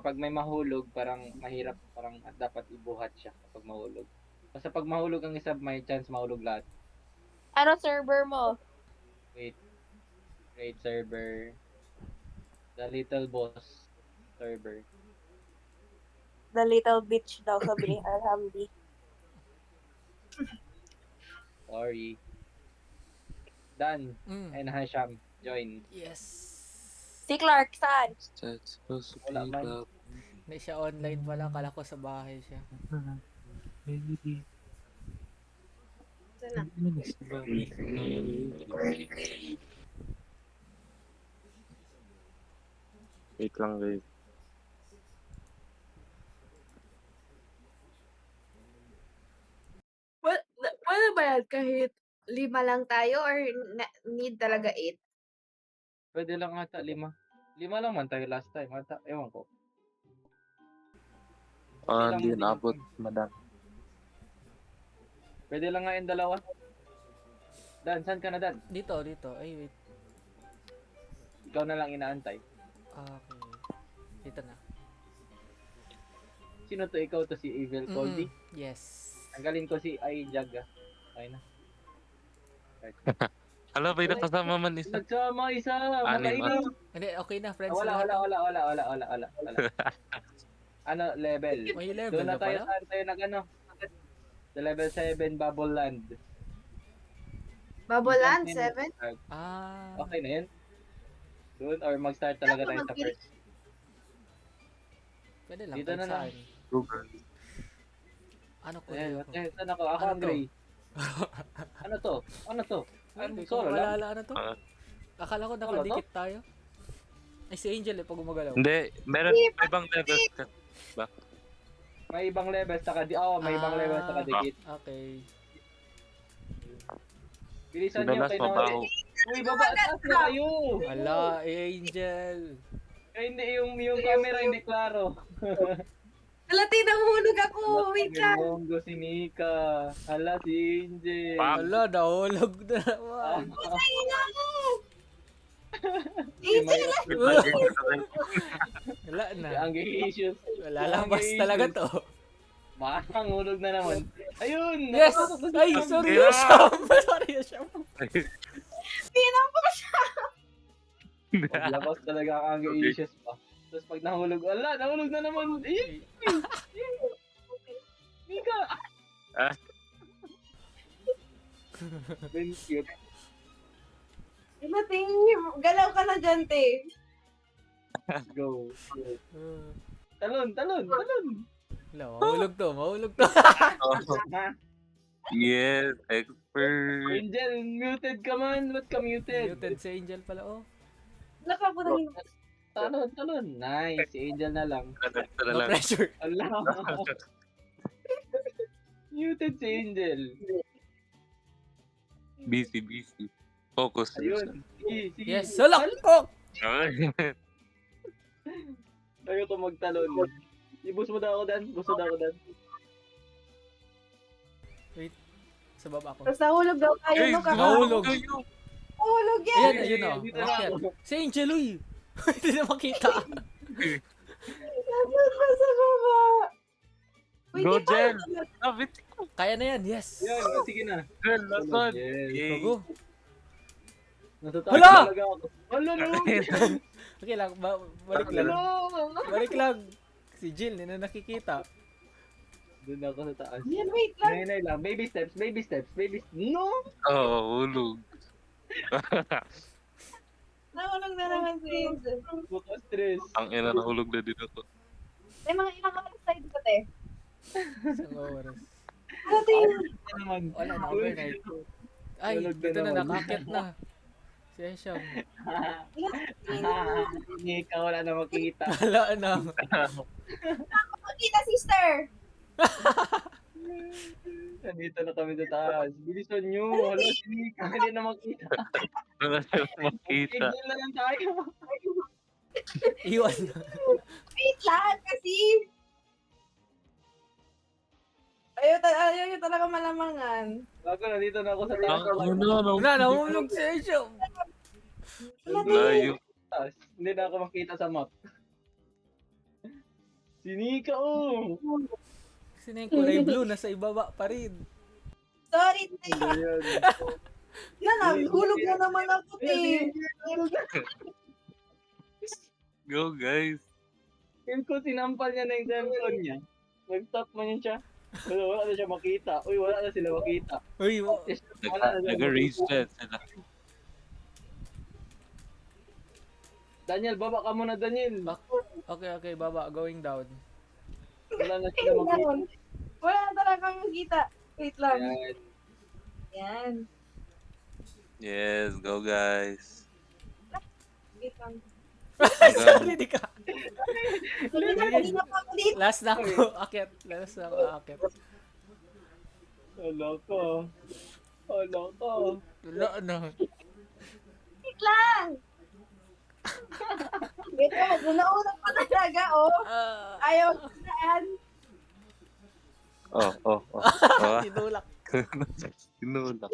pag may mahulog, parang mahirap, parang dapat ibuhat siya kapag mahulog. Basta pag mahulog ang isa, may chance mahulog lahat. Ano server mo? Wait, create server. The Little Boss server. The Little Beach daw, sabi ni Alhamdi. Sorry. Dan and Hasham, join. Yes. Si Clark, saan? That's supposed to Wala be man. love. Hindi siya online pala. Kala ko sa bahay siya. Maybe. Saan na? Minutes ba? Wait lang guys. Pwede ba yan kahit 5 lang tayo or need talaga 8? Pwede lang ata 5. 5 lang man tayo last time. Ata, ewan ko. Hindi naabot, madam. Pwede lang nga yung 2. Dan, saan ka na Dan? Dito. Ay, wait. Ikaw na lang inaantay. Okay. Dito na. Sino to? Ikaw to si Evil Colby? Yes. Tanggalin ko si Jaga. Okay na. Hala, may nakasama man isa. Nagsama isa! Anim, Makainin! Hindi, okay na, friends. Wala. lahat. Ano, level? May level Doon na na tayo pala? saan tayo nag-ano? Sa level 7, Bubble Land. Babolan, Defense 7? and- Ah. Okay na yun? Doon or mag-start talaga tayo sa first? Pwede lang. Dito Kahit na lang. saan. Google. Ano ko Eh, ako? saan ako? Ako Ano ang to? gray. Ano to? Ano to? Hindi ko Solo lang? maalala ano to. Ah. Akala ko nakadikit tayo. Ay, si Angel pag gumagalaw. Hindi, meron may ibang levels ka. May ibang level sa may ibang level sa kadikit. Okay. Bilisan nyo, Madalas kayo mabaho. Uy, baba, taas na kayo! Wala, Angel. Eh, hindi, yung camera hindi klaro. Hala, tinahulog ako! Wait lang! Mongo si Mika. Hala, si Angel. Wala, nahulog na naman. Ay, naku! Si Mayra. Wala na. Ang issues. Lalabas talaga to. Bakang hulog na naman. Ayun! Yes! nakapasok na si Ay, Sam. sorry, Yeah. Sham. Sorry, Sham. Tinampo siya! Maglabas talaga ang issues pa. Tapos pag nahulog, ala, nahulog na naman. Ayun! Mika! Ah. Ben cute. Galaw ka na dyan, te. Go. Talon! Wala, mahulog to. Yes, expert. Angel, muted ka man. Ba't ka muted? Muted si Angel pala, oh. Nakapunta yun. Talon. Nice. Si Angel na lang. Ito na No lang. pressure. Ala. Muted si Angel. Busy. Focus. Ayun. Sige. Yes, salak ko! Ayoko magtalon. Ibus mo daw ako, Dan. Wait, sa baba ko. Tapos nahulog daw tayo, no? Nahulog. Nahulog yan! Ayan, ayun oh. Dito na Akyat. ako. Si Angel, uy! Hindi na makita. Nandun pa sa baba! Uy, Go, di pa- Jen. Labit ko. Kaya na yan, yes. Yan, sige na. Girl, last one. Yes. Yay. Go. Natatakot Hala! talaga ako. Hala, no! Okay lang, balik lang. Balik lang. Si Jill, hindi na nakikita. Doon ako sa taas. Yan, wait lang. Nay lang. Baby steps. No! Oh, hulog. Nahulog na naman si Angel. Baka stress. Ang ina, nahulog na din ako. May mga ilang oras tayo dito, te. Isang oras. Ano to yun? Ano naman? Wala na, overnight. Ay, Tulog na dito na, naman. nakakit na. Si Esham. Hindi ka wala na makita. Wala na. Makita, sister! Nandito na kami sa taas. Bilisan nyo. Hala, hindi ka hindi na makita. Wala siya makita. Tigil na lang tayo. Iwan na. Wait lang, kasi... Ayaw nyo talaga malamangan. Bago, nandito na ako sa taas. Wala, nahulog si Esham. Layo. Taas. Hindi na ako makita sa map. Sinika, oh! Kasi na yung kulay blue, nasa ibaba pa rin. Sorry, te. Ayan. Hulog na naman ako, te. Go, guys. Feel ko sinampal niya na yung cellphone niya. Nag-stop mo niya siya. Wala na siya makita. Uy, wala na sila makita. Uy, Yes, wala na siya Nag-rage makita. chat sila. Daniel, baba ka muna, Daniel. okay, baba, going down. Wala na sila makita. Wala na talaga makita. Wait lang. Ayan. Yan. Yes, go, guys. Wait lang. Sorry, di ka. Kanina pa ako dito. Last na ako, akit. Last na ako, akit. Wala ka. Wala ka. Wala na. Wait lang. Wait lang. Una-una pa talaga, oh. Ayaw ko saan. Oh. Tinulak. Tinulak.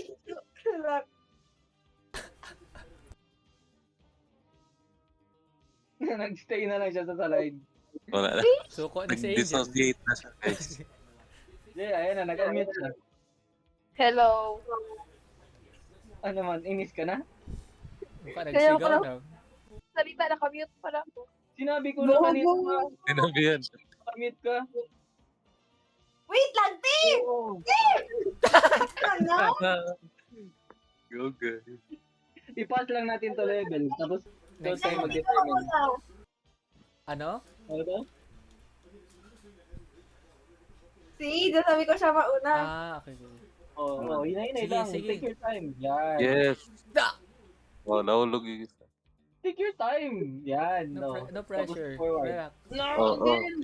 Nag-stay na lang siya sa slide. Wala na. Suko na si Angel. Nag-dissociate na siya, guys. Yeah, ayan na, nag-unmute siya. Hello. Ano man, inis ka na? Mukha Kaya nagsigaw na. Salita, nakamute pala ako. Sinabi ko na kanina ka. Sinabi yan. Nag-unmute ka. Wait lang, te. Oo. Ano? Go, guys. I-pass lang natin to level. Tapos, doon tayo Dito ako mag-determine. daw. Ano? Ano to? See, sabi ko siya mauna. Okay. Oo, hinay-hinay Sige, lang. sige. Take your time. Yan. Yes. Da! Oh, nahulog yung isa. Take your time. Yan. No, No, no pressure. Tapos forward. Relax. No, Oo. Del!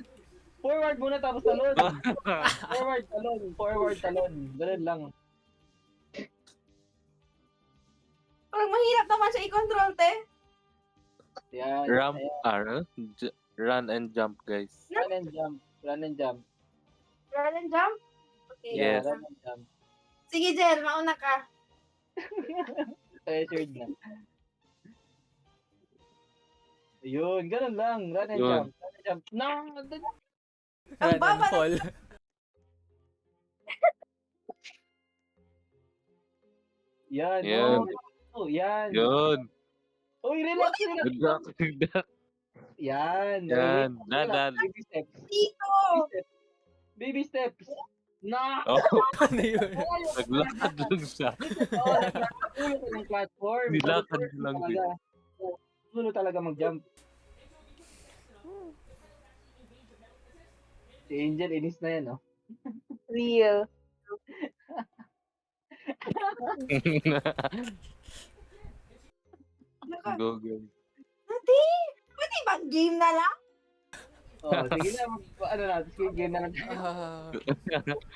Forward muna tapos talon. Forward, talon. Forward, talon. Ganun lang. Parang mahirap naman siya i-control, te. Yan. Ramp, Ayan. run and jump, guys. Run and jump. Run and jump. Run and jump? Okay. Yes. Run and jump. Sige, Jel, mauna ka. Pressured na. Ayun, ganun lang. Run and Yun. jump. Run and jump. No! Ang Run baba and fall. Yan. Yan. Oh, yan. Yun. Uy, relax, relax. Good luck. Good luck. Yan. Yan. Relax. Dadan. Baby steps. Dito. Baby steps. Na! Oh, Ano yun? naglakad lang siya. Oo, nagkakapulo ka ng platform. Nilakad lang din. Pulo talaga mag-jump. Si Angel, inis na yan, oh. Real. Go, guys. Ate, pwede ba game na lang? Oh, sige na, ano na, sige, game na lang.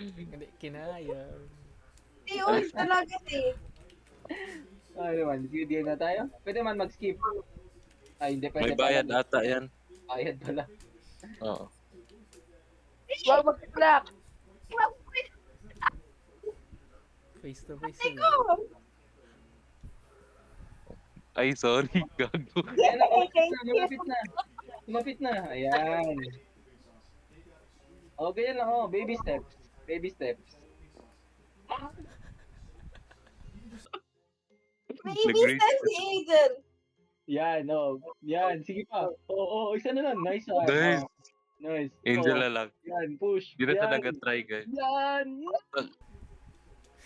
Hindi, kinaya. Te, ulit talaga, te. Ano naman, sige, game na tayo. Pwede man mag-skip. Ay, hindi pwede. May bayad pala. ata yan. Bayad pala. Oo. Wag mag-block. Face to face Ate sila. ko. Ay, sorry. Gago. Ayan na, malapit na. Lumapit na. Ayan. O, ganyan lang, oh. Baby steps. Baby steps. Maybe Nag-rage step si Angel. Yan, oh. Yan, sige pa. Oo, isa na lang. Nice, ah. Nice. Oh, nice. Angel Oh, na lang. yan, push. Hindi na Yan. talaga try, guys. Yan. Go,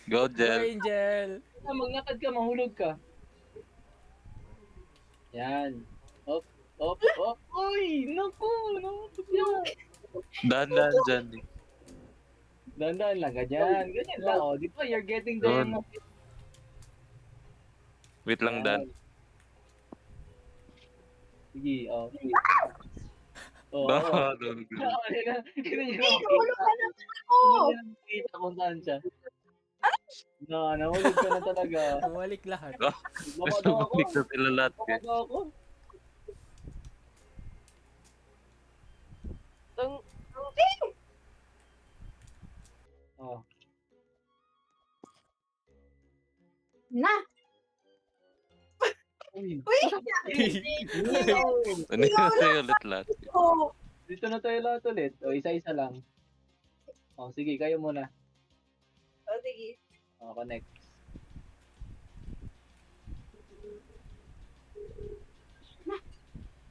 Go, Jel. Angel! Magnakad ka, mahulog ka. Yan. Op, op, op. Uy, naku, naku. Dandan dyan. Dandan lang, ganyan. Ganyan lang, oh. Di ba, you're getting there. Yun. Wait lang, Dan. Sige, oh. Sige. Oh, No, oh. no, no. Hindi Te, nahulog ka naman ako. Kita kung saan siya. No, nahulog ka na talaga. Bumalik lahat. Mas Bumaba ako. bumalik na sila lahat, guys. Bumaba ako. Tung- Oh. Na. Uy. Uy. Ano yun sa'yo ulit lahat? Oh. Dito na tayo lahat ulit. O, isa-isa lang. O, sige, kayo muna. O, sige. O, connect.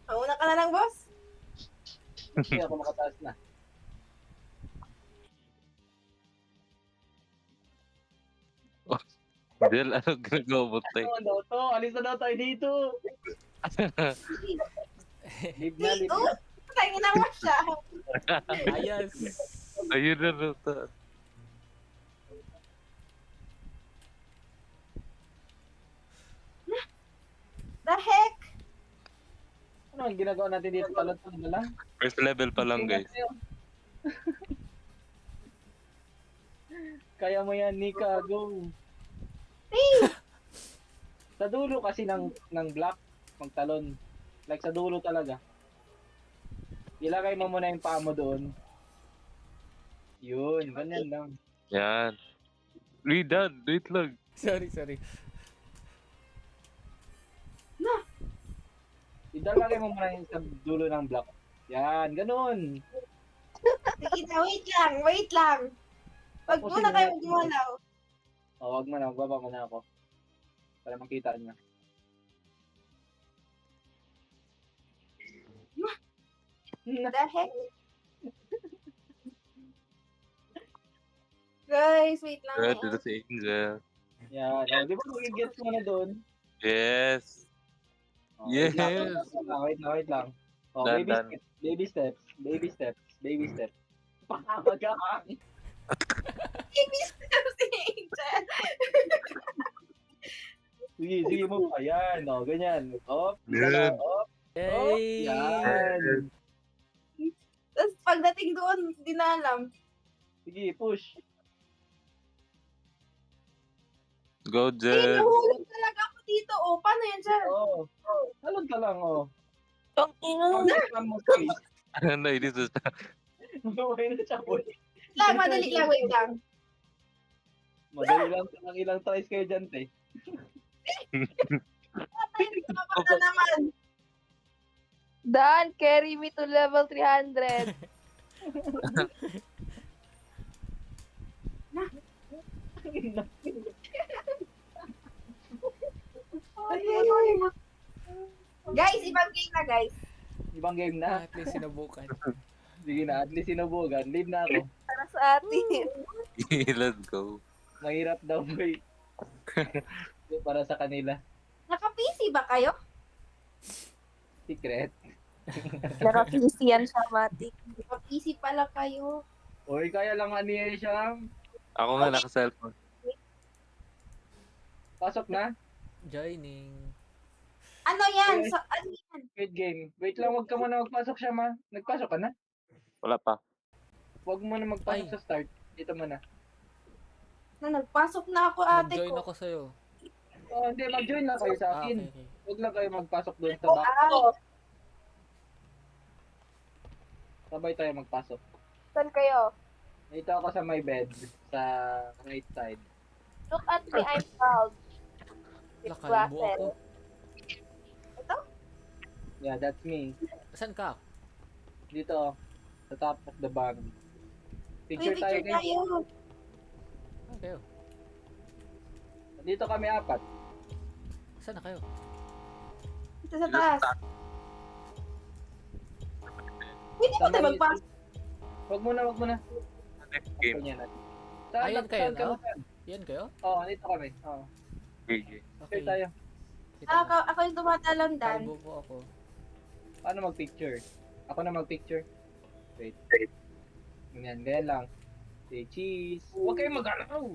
Mauna ka na lang, boss. Sige, ako makataas na. Jel, ano ginagawa mo tayo? Ano daw to? Alis na daw tayo dito. Leave na, leave Oh, na. patay na mo siya. Ayos. Ayun na to. The heck? Ano ang ginagawa natin dito? Talon-talon na lang? First level pa lang, guys. Kaya mo yan, Nika. Go. Sa dulo kasi ng block, magtalon. Like sa dulo talaga. Ilagay mo muna yung paa mo doon. Yun, ganyan lang. Yan. Done. Wait lang. Sorry. Idalagay mo muna yung sa dulo ng block. Yan, ganun. Sige na, wait lang. Wag Tapusin muna mo kayo na. gumalaw. O, wag mo na, magbaba mo na ako. Para makita niya. The heck? Guys, wait lang. Good to si Angel. Yan. O, di ba magigets mo na doon? Yes. O, wait lang, Yes. wait lang. O, Done, done. baby steps. Pakabagaan. Si Angel. Sige mo pa. Yan, o, ganyan. Op, Good. op, Yay! yan. Tapos pagdating doon, hindi na alam. Sige, push. Go, Ay, Jel. nahulog talaga ako dito. O, paano yan, sir? Oo. Talon ka lang, o. Ang ina. Pag-exam mo, please. Ano, hindi to sa... Buhay na siya, boy. Madali lang, wait lang. Madali lang sa ilang tries kayo dyan, te. Kapag na naman. Dan, carry me to level 300. Guys, ibang game na, guys. Ibang game na. At least sinubukan. Sige na, at least sinubugan. Leave na ako. Para sa atin. Let's go. Mahirap daw, boy. Para sa kanila. Naka-PC ba kayo? Secret. Naka-PC yan siya, Mati. Naka-PC pala kayo. Uy, kaya lang aniya siya. Ako nga naka-cellphone. Pasok na. Joining. Ano yan? Okay. Ano yan? Wait game. Wait lang, wag ka muna magpasok siya, ma. Nagpasok ka na? Wala pa. Wag mo na magpasok Ay. sa start. Dito muna. Nagpasok na ako, ate Mag-join ko. ako sa'yo. Oh, hindi, mag-join lang kayo sa akin. Okay. Wag lang kayo magpasok doon sa back. Ah, Sabay tayo magpasok. Saan kayo? Dito ako sa my bed. Sa right side. Look at me, I'm proud. With Lakalbo ako. glasses. Yeah, that's me. Saan ka? Dito, sa top of the band. may Picture tayo picture guys. tayo. Okay. Dito kami apat. Saan na kayo? Dito sa taas. Pwede Sa mo tayo may- magpasok. Wag muna, wag muna. Next game. Ganyan natin. Ayan kayo, saan ka no? na? Yan kayo? Oo, dito kami. Oo. Okay. Picture Okay. tayo. Kita na. Ako yung tumatalon, Dan. Kalbo po ako. Paano mag-picture? Ako na mag-picture. Wait. Ganyan, ganyan lang. Say cheese. Huwag kayong mag-alaw.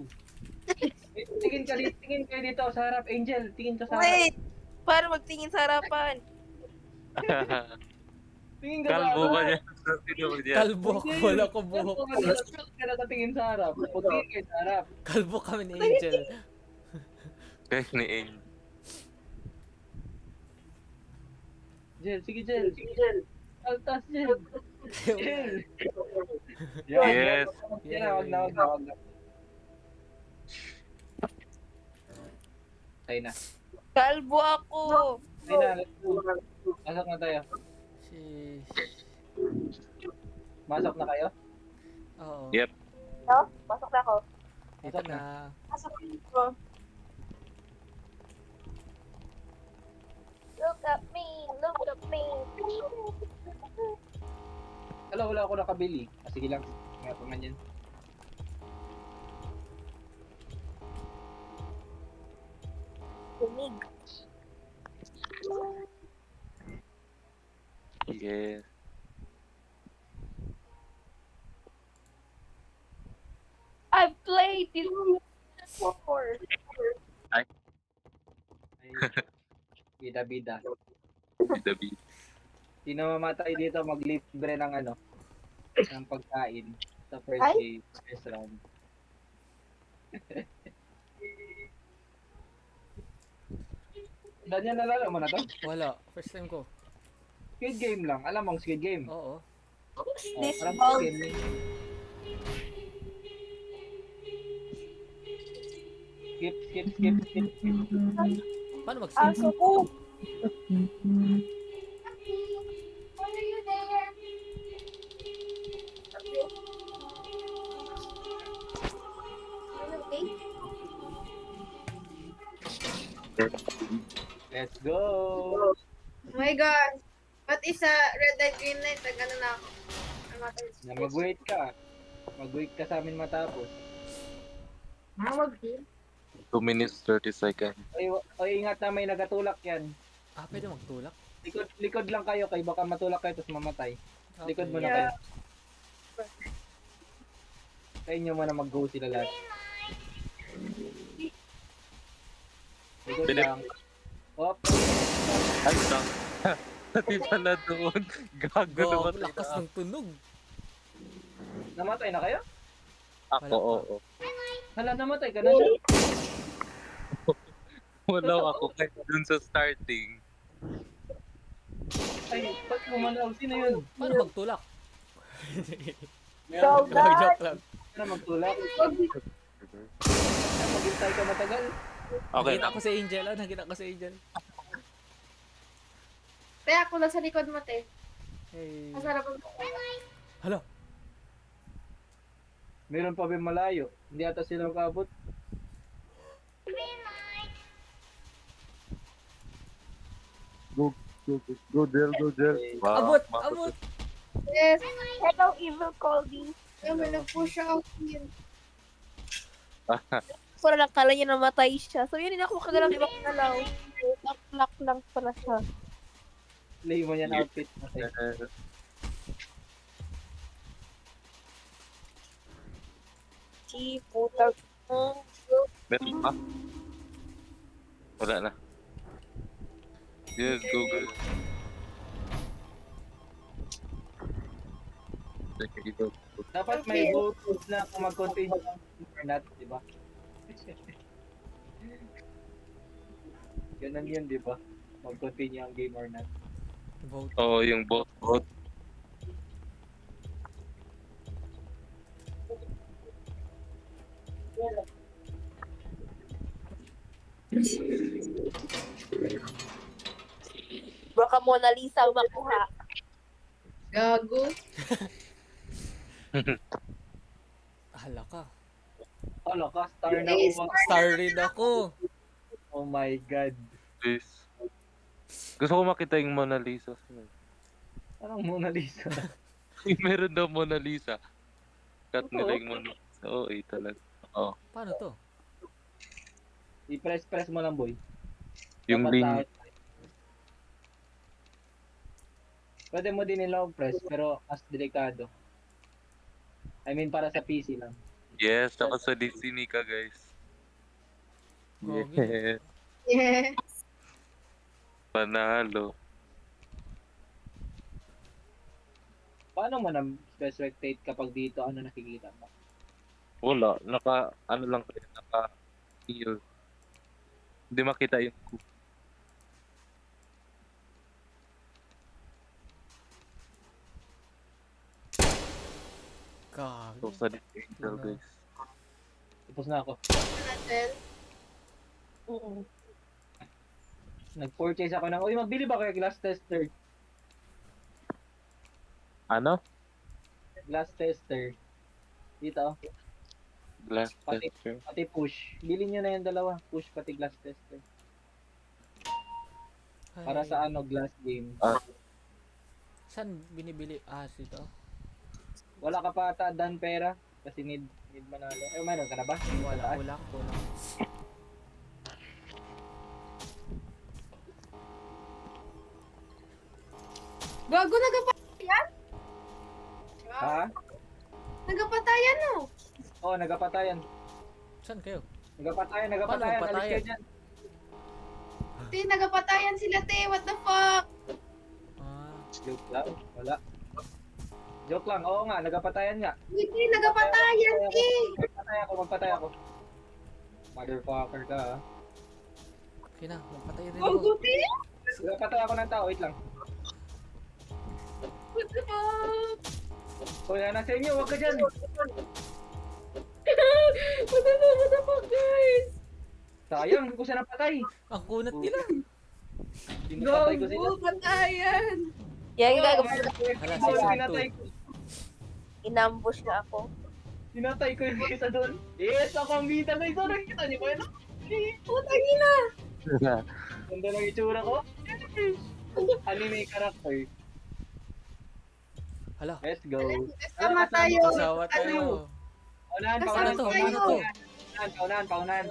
Tingin kayo dito sa harap. Angel, tingin ka sa harap. Wait! Para magtingin sa harapan. Tingin ka sa Kalbo harap. ba niya? Sino ba niya? Kalbo ako. Wala ko buhok. Kalbo ka nakatingin sa harap. Huwag tingin kayo sa harap. Kalbo kami ni Angel. Kaya ni Angel. Jel, sige Jel. Altas Jel. Jel. Yan, Yes. yan. Wag na. Tayo na. Kalbo ako. Tayo na, let's go. Pasok na tayo. Sheesh. Masok na kayo? Oo. Yep. No? Pasok na ako. Dito na. Asa ko? Look at me. Look at me. Wala ako nakabili. Sige lang. May pa man yan. Tumig. Yes. I've played this before. Ay, bida-bida. Dabi. Sino mamatay dito maglibre ng ano, ng pagkain sa first Ay? day, first round. Daniel, nalala mo na to? Wala. First time ko. Squid Game lang. Alam mong Squid Game? Oo. This Parang ball. Squid Game. Skip. Paano mag-skip? Aso ko. Why are you there? Okay. Let's go! Oh my God. What is a red light, green light? Ano na ako? Na mag-wait ka. Mag-wait ka sa amin matapos. Mag-game? 2 minutes 30 seconds. Oy, ingat na may nagatulak yan. Ah, pwede magtulak? Likod lang kayo, kay baka matulak kayo tapos mamatay. Likod mo na Yeah. kayo. Sa inyo mo na mag-go sila lahat. Likod Pinip- lang. Hop. Ay, tang. Pati pala doon. Gago Go, naman. lakas ng tunog. Namatay na kayo? Ako, Wala pa. oo. Hala, namatay ka na siya. Wala ako kahit dun sa starting. Ay, ba't kumanaw? Sino yun? Paano magtulak? Go, Joke lang. Ano magtulak? Ay, maghintay ka matagal. Okay Nakita na. ko si Angel. Ah, nakita ko si Angel. Kaya ako lang sa likod mo, te. Hey. Masarap ang Hala. Meron pa ba malayo? Hindi ata sila makabot. Go there. Abot! Abot! Yes. Hello, evil Colby. Ay, may nag-push out yun. Pura lang kala niya namatay siya. So, yun, ako kagalang ibang nalaw. Lock lang pala siya. Play mo yan outfit. Okay. Si puta. Meron pa? Wala na. Yes, Google. Dapat may vote na kung mag-continue or not, di ba? Ganun yun, di ba? Mag-continue ang game or not. Vote. Oo, yung bot. Baka Mona Lisa ang makuha. Gago. Hala ka. Hala ka, star na Yes. ko. Star read ako. Oh my God. Please. Gusto ko makita yung Mona Lisa. Anong Mona Lisa? Meron daw Mona Lisa. Cut Totoo? nila yung Mona Lisa. Oo, talaga. Oo. Paano to? I-press mo lang, boy. Yung Dapat link. sa- Pwede mo din nila press pero mas delikado. I mean, para sa PC lang. Yes, ako sa Disney ka, guys. Gogi. Yes. Yeah. Panalo. Paano mo na-spectate kapag dito ano nakikita mo? Wala. Ano lang kayo, naka-heal. Hindi makita yung cook. Gagi. So, sa Disney Angel, guys. Tapos na ako. Natin. Nag-purchase ako ng, uy, magbili ba kayo glass tester? Ano? Glass tester. Dito. Glass Pati- tester. Pati push. Bilhin nyo na yung dalawa. Push pati glass tester. Para Ay, sa ano, glass game. Saan binibili? Ah, dito. Wala ka pa ata dan pera. Kasi need manalo. Eh, meron ka na ba? Wala, kulang. Gago, nagapatayan? Ha? Nagapatayan no? Oo, nagapatayan. Saan kayo? Nagapatayan. Paano Alis nagpatayan? kayo dyan. Te, nagapatayan sila, te. What the fuck? Ah, Joke lang. Wala. Joke lang. Oo nga, nagapatayan nga. Hindi, nagapatayan, te. Magpatay ako. Motherfucker ka, ha? okay na. Magpatay rin Gago, ako. te. Nagapatay ako ng tao. Wait lang. What the fuck? So, yan na sa inyo. Huwag ka dyan. What the fuck, guys? Sayang, hindi ko siya napatay. Ang kunat nila. Pinapatay ko sila. Gago, patayan. Yan yung Oo, gagawin. Hala, Oo, season pinatay ko. Inambush na ako. Pinatay ko yung isa doon. Yes, ako ang bita na ito. Nakita niyo ba yun? Putang ina. Ganda ng itsura ko. Anime character. Hala, Let's go. Kasama tayo. kasawa tayo. Paunahan, Kasama paunahan, to, paunahan, ano to?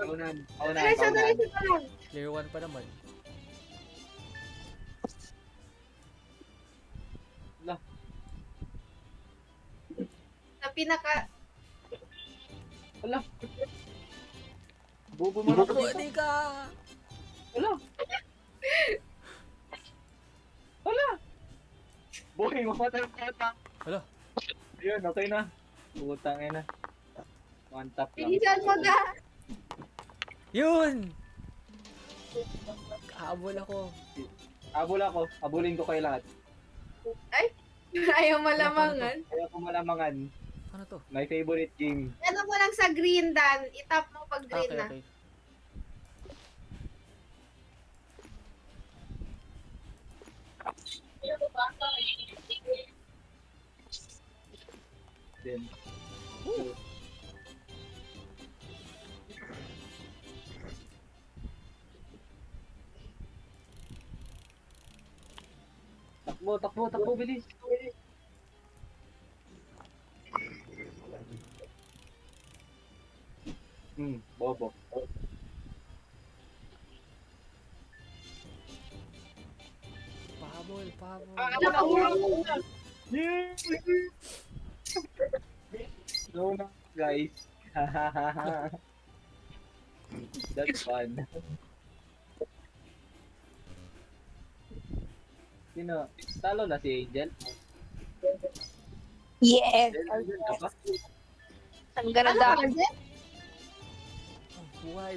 paunahan. Diretso pa lang. Clear 1 pa naman. Sa pinaka... Wala. Bobo mo na Pwede ka! Wala. Wala. Boy, mamatay ka ata. Hala. Ayun, okay na. Putang ina. One tap lang. Pilisan mo na. Yun! Kaabol ako. Abulin ko kayo lahat. Ayaw malamangan. Kaya ko malamangan. Ano to? My favorite game. Ano mo lang sa green, Dan. Itap mo pag green Okay, na. okay. Then, takbo, bilis. Bobo. Pahabol. Ako na. Yeah! No, guys. That's fun. Sino? Talo na si Angel? Yes! Angel ka ba? Ang ganda. Ano ka, Buhay.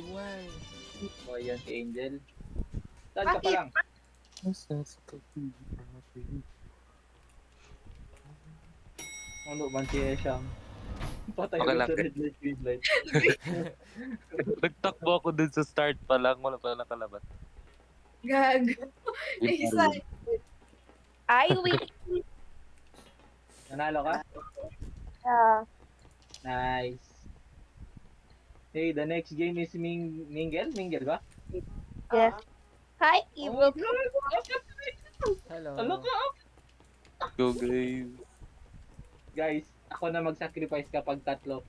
O, yan si Angel. Saan ka pa Bakit? lang? Ano man si Esham? Patay Okay ko lang. sa red light, green light. Nagtakbo ako dun sa start pa lang. Wala pa nakalabas. Gago. Isa. I win. Nanalo ka? Nice. Hey, the next game is Mingel? Mingel ba? Yes. Hi, Oh, evil. Hello. Ano ka? Go guys. Guys, ako na mag-sacrifice kapag tatlo.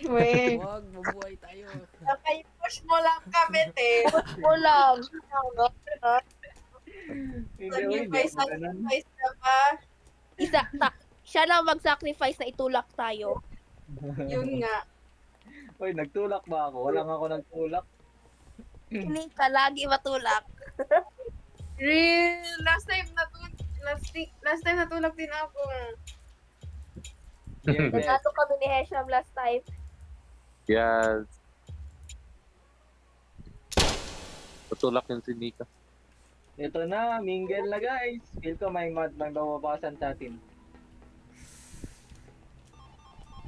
Wait. Wag, mabuhay tayo. Nakay-push mo lang kami, te. Mo lang. Hindi, Sacrifice na ba? Siya lang mag-sacrifice na itulak tayo. Yun nga. Uy, nagtulak ba ako? Walang ako nagtulak. Hindi ka lagi matulak. Real. Last time natulak din ako. Nanalo kami ni Hesham last time. Yes. Patulak yung si Nika. Ito na, mingle na guys. Feel ko may mababawasan sa atin.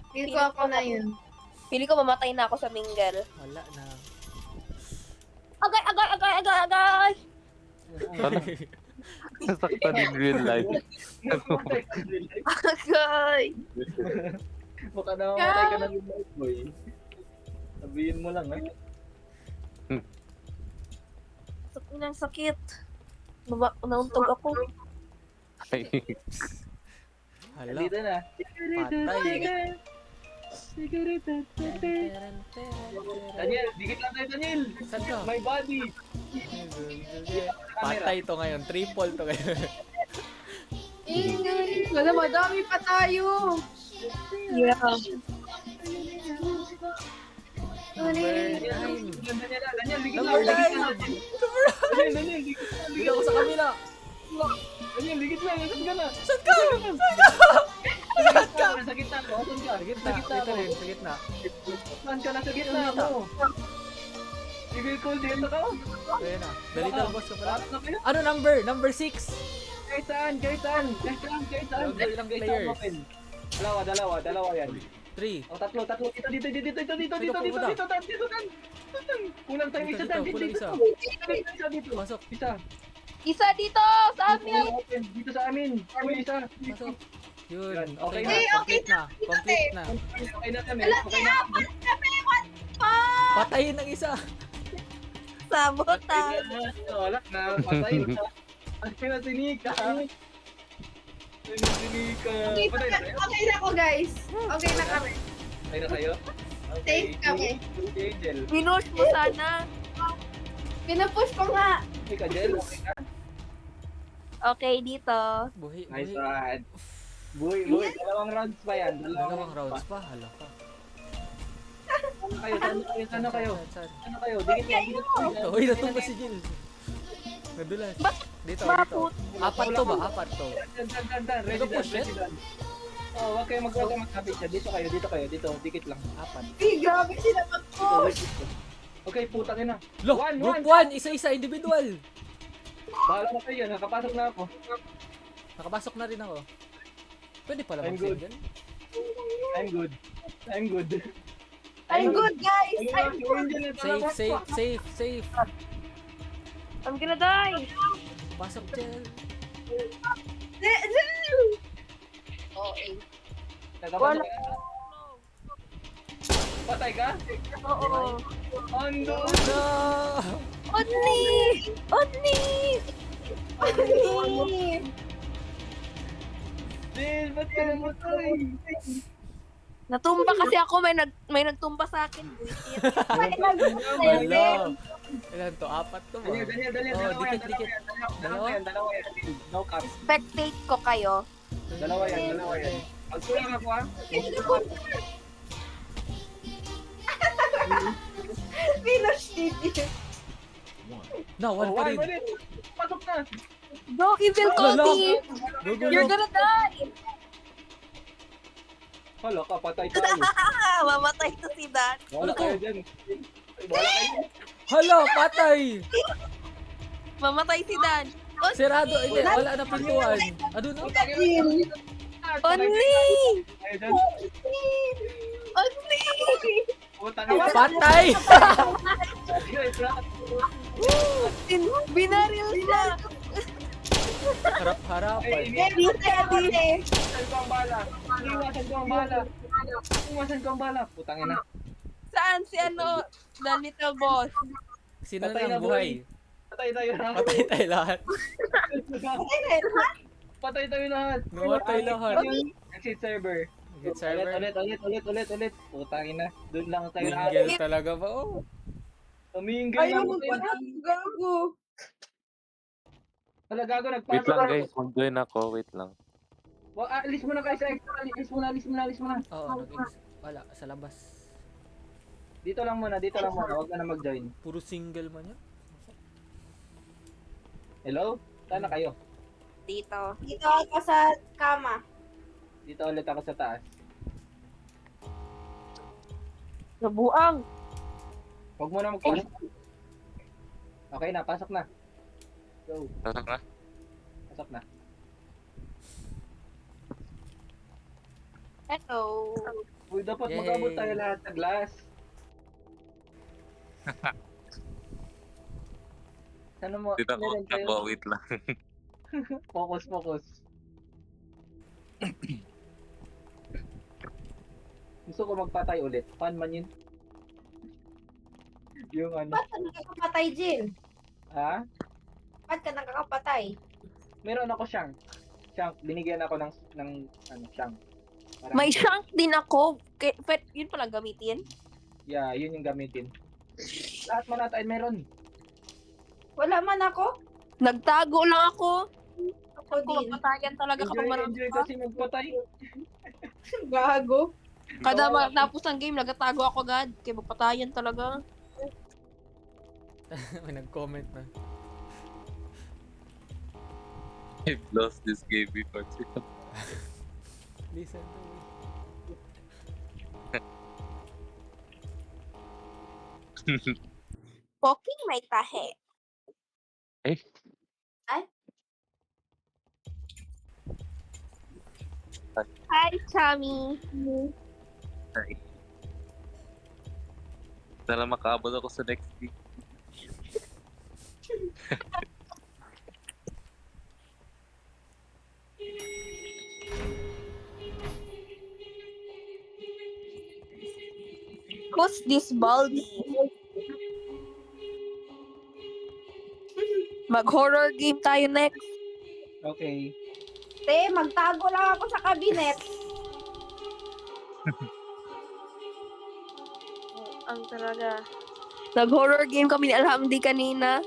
Feel ko ako na yun. Pili ko mamatay na ako sa mingle. Wala na. Agay! Nasaktan in real life. Agay! Baka namamatay ka na rin, boy. Sabihin mo lang, ha? Sakit ng sakit. Nauntog ako. Ay, Hala, Dito na. patay. Daniel, dikit lang tayo, Daniel. Saan ka? My body. Patay to ngayon. Triple to ngayon. Ingay. Wala, madami pa tayo. Yeah. Number 9. Daniel, dikit Number lang. nine. Daniel, dikit lang. Dito ako sa kabila. Daniel, dikit lang. Saan ka na? Saan ka? Sa gitna ko. Saan ka? Sa gitna. Dito rin. Sa gitna. Saan ka na sa gitna mo? Sige, cool. Dito ka. Ayan na. Dalital boss ka pala. Lahat na kayo. Ano number? Number 6. Kahit saan, kahit saan. Ilang players? Dalawa yan. 3. O, tatlo. Dito. Kulang tayo isa dyan. Kulang isa. Dito. Pasok. Isa. Isa dito sa amin! Dito sa amin. Uy, isa. Pasok. Yun. Yan, Okay okay na. na. Complete na. Complete na. Okay na kami. Okay na kami. Patayin ng isa. Sabotan! Wala na. Patay na. Patay na si Nika. Okay, Patay na kayo? okay na ako, guys. Okay na kami. Patay na kayo? Safe kami. Okay, Jel. Pinush mo sana. Pinupush ko nga. Okay ka, Jel? Okay ka? Okay, dito. Buhi. Nice Buhi. one. Buhay. Dalawang rounds pa yan. Dalawang rounds pa. Hala ka. Sana kayo? Saan? Ano kayo? Dikit lang. Uy, natumba si Jill. Nadulas. Dito. Bakut. Apat to ba? Apat to. Dan. Ready push it? dan. Oh, wag kayo magkapit siya. Dito kayo. Dito. Dikit lang. Apat. Ay, grabe sila mag-push. Okay, putang ina. Lo, One, group one. 1. Isa-isa. Individual. Bahala na kayo. Nakapasok na ako. Nakapasok na rin ako. Pwede pala I'm good. mag-save yan. I'm good. I'm good, guys. I'm good. Safe. I'm gonna die! Pasok dyan. Okay. Nakapasok ka? Patay ka? Oo. Ando! No! Only! Dil, ba't ka namatay? Natumba kasi ako, may nagtumba sa akin. Buisit. Hello. Ilan to? Apat to ba? Daniel, Oh, dalawa yan. dikit. Dalawa yan. No cap. Spectate ko kayo. Dalawa yan. Magkulang ako ha. Pinush dito. No, one pa rin. Pasok na. Go, Evil Cody! Go. You're gonna die! Hala ka, patay tayo. Mamatay to si Dan. Wala kayo dyan. Wala kayo. Hala, patay! Mamatay si Dan. Sirado. Hindi, wala na pintuan. Ano no? Only! Kayo dyan. Only! Puta na. Patay! Binaril siya! Harap-harapan. Iwasan ko ang bala. Putang ina. Saan si ano? The little boss. Sino Patay na na, ang buhay? Patay tayo lahat. Patay tayo lahat. Patay tayo lahat. Namatay lahat. Exit server. Get server. Ulit. Putang ina. Doon lang tayo lahat. Mingle talaga ba? Oh. Tumingin Ayaw lang mo tayo. ba? Gago. Wala gago, wait nagpasok lang ako. guys, mag-join ako, wait lang. Alis mo na guys, alis mo na. Oo, wala. Sa labas. Dito lang muna, huwag ka na mag-join. Puro single man yan. Hello? Saan na kayo? Dito. Dito ako sa kama. Dito ulit ako sa taas. Nabuang. Huwag mo na magpasok. Okay na, pasok na. Go, Pasok na? pasok na. Hello. Uy, dapat Yay. mag-abot tayo lahat sa glass. Sana mo, Dito ako, meron kayo. ako, wait lang. Focus, focus. Gusto ko magpatay ulit. Fun man yun. Yung ano. Ba't ka nakakapatay, Jill? Ha? Ba't ka nakakapatay? Meron ako siyang. Shank. Binigyan ako ng ano, shank. Parang- May shank din ako. Yun palang gamitin. Yeah, yun yung gamitin. Lahat man natin meron. Wala man ako. Nagtago lang ako. Ako Ako, din. mapatayan talaga kapag marami Enjoy pa. kasi magpatay. Gago. Kada matapos ng game, nagtatago ako agad. Kaya mapatayan talaga. May nag-comment na. I've lost this game before. Listen to me. Poking may tahe. Eh? Ay? Hi, Chami. Ay. Sana makaabot ako sa next week. Who's this Baldi? Mag-horror game tayo next. Okay. Te, magtago lang ako sa kabinet. Ang talaga. Nag-horror game kami ni Alhamdi kanina.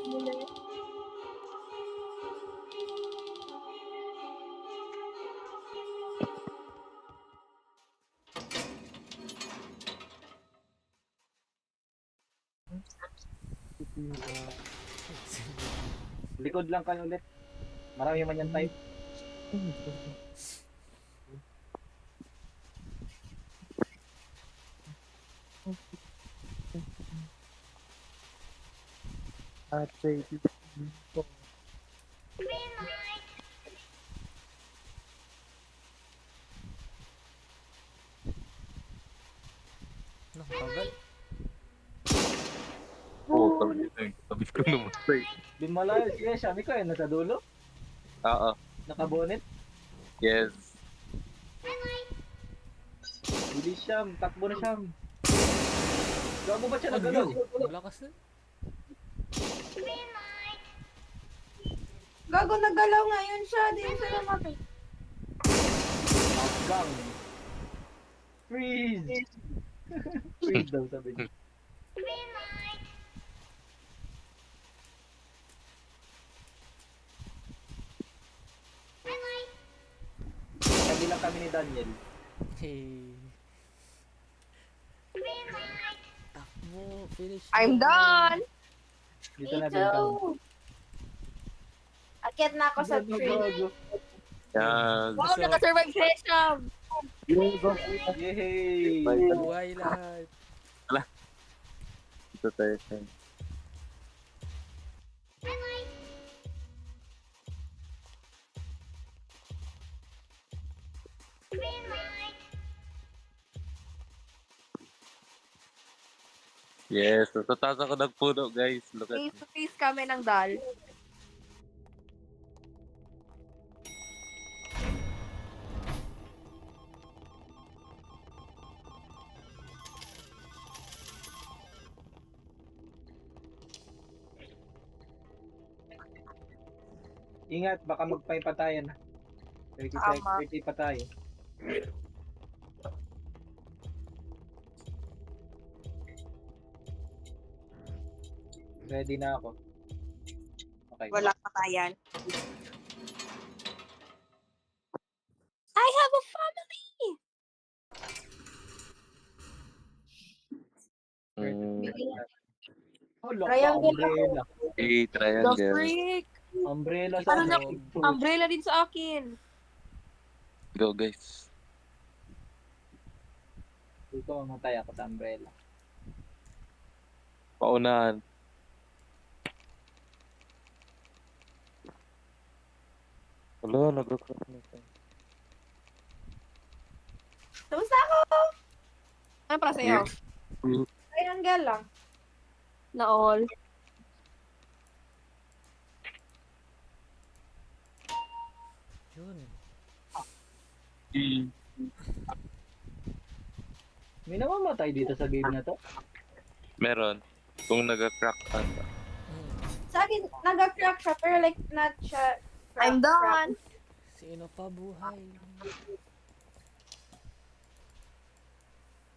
Likod lang kayo ulit. Marami man yan type. Nakakagal. Oo, talaga ito yung tabi ko namatay. Bimalayo. Sige, Shami ko nasa dulo. Oo. Nakabonet. Yes. Hindi Sham. Takbo na Sham. Gago ba siya Ano nagalaw? yun? Malakas na. Gago, nagalaw nga yun siya. Di yun siya namatay. Hanggang. Freeze! Freeze daw sabi niya. Sabi lang kami ni Daniel. Hey. Takbo. Finish. I'm na. done! Dito Me na Bentang. too. Akit na ako sa tree. Yan. Wow, naka-survive si Sham! Yay! Buhay lahat. Ito tayo. Yes, sa taas ako ng puno, guys. Look at Face to face kami ng dal. Ingat, baka magpapatayan. 30 Tama. seconds, 30 pa tayo. Ready na ako. Okay. Wala patayan. I have a family! Oh, look, Triangle umbrella. Hey, The triangle. freak! Umbrella Ano sa na- akin. Umbrella din sa akin. Go, guys. Dito, mamatay ako sa umbrella. Paunahan. Wala, nag-recruit na ito. Tapos na ako. Ano para sa'yo? Triangle lang. Na all. Yun. May namamatay dito sa game na to. Meron. Kung nag-crack ka. Hmm. Sa akin, nag-crack siya, pero like, not siya. I'm done. Sino pa buhay?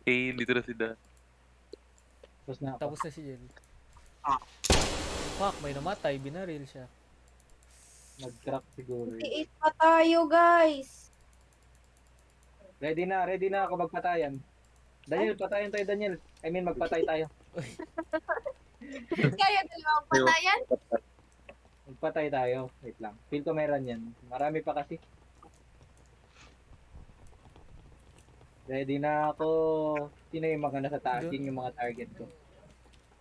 Dito na si Dan. Tapos na ako. Tapos na si Jill. Fuck, may namatay. Binaril siya. Nag-crack siguro. Tiit pa tayo, guys. Ready na ako magpatayan. Daniel, patayan tayo, Daniel. I mean, magpatay tayo. Kaya dalawang patayan. Magpatay tayo. Wait lang. Feel ko meron yan. Marami pa kasi. Ready na ako. Sino yung mga nasa taas? Yun yung mga target ko.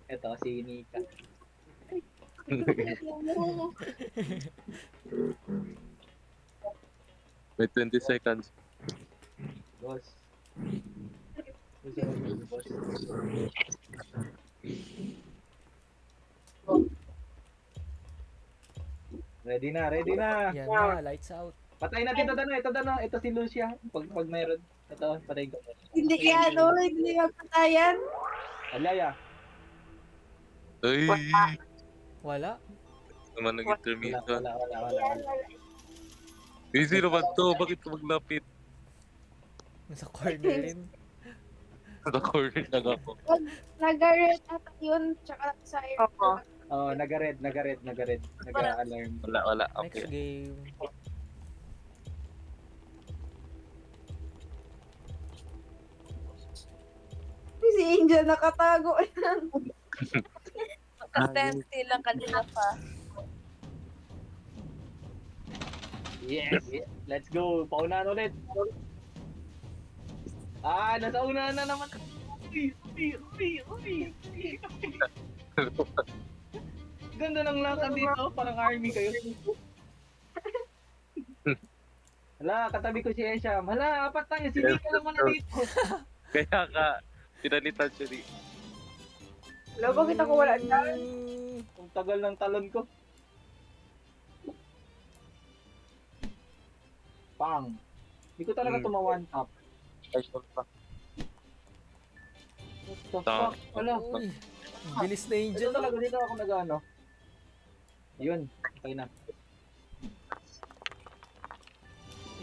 Ito, si Nika. May 20 seconds. Boss. Gusto mo yung boss? Ready na. Yan na, lights out. Patay natin ito Dano. Ito si Lucia. Pag meron. Ito, patay ko. Hindi yan, oh. Hindi magpatayan. Alaya. Ay! Wala. Naman Wala. nag-intermission. Wala. Sino ba to? Bakit ka maglapit? Nasa corner rin. Sa corner lang ako. Nag-red ata yun, tsaka sa Opo. Oh, nag-red. Nag-alarm. Wala. Next Okay. game. Si Angel nakatago. Naka-stand still lang kanina pa. Yes. Let's go. Paunahan ulit. Nasa unahan na naman. Uy. Ganda ng lakad dito. Parang army kayo. Hala, katabi ko si Esham. Hala, apat tayo. Si Nika naman na dito. Kaya ka, pinalitan siya ni... Alam, bakit ako wala dyan? Ang tagal ng talon ko. Pang. Hindi ko talaga tumawan top. Ay, pa. What the fuck? Wala. Uy, bilis na Dito Angel. talaga, dito ako nag-ano. Yun, okay na.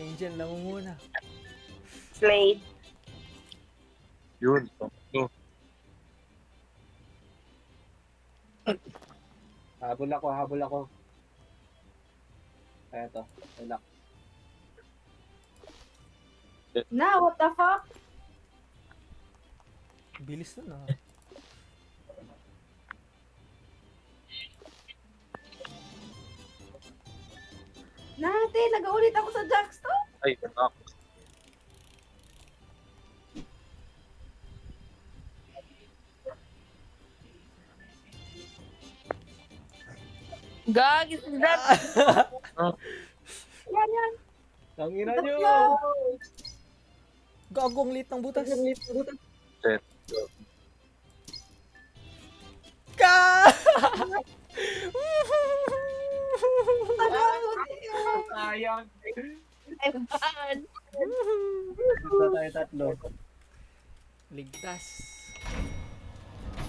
Angel na muna. Slade. Yun. Habol ako. Kaya to, relax. Na, what the fuck? Bilis na na. Nate, nag-ulit ako sa Jackstone. Ay, anak. Gag, is that? Yan. Tangina nyo! Gagong lit ng butas. Shit. Ka! Sayang! I'm bad. Basta tayo tatlo. Ligtas.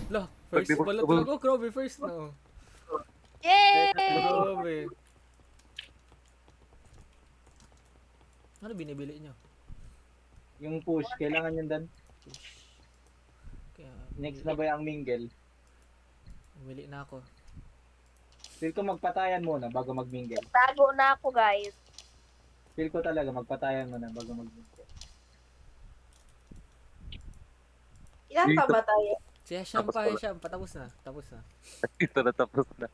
Lo, first Pag-debug- balot talaga. Grabe, first na. Yay! Grabe. Ano binibili nyo? Yung push, kailangan yun dan. Kaya, Next na ba yung mingle? bumili na ako. Feel ko magpatayan muna bago mag-mingle. Tago na ako, guys. Feel ko talaga magpatayan muna bago mag-mingle. Ilan pa ba tayo? Si Hasham Tapos pa, wala. Hasham. Patapos na. Tapos na. Ito na tapos na.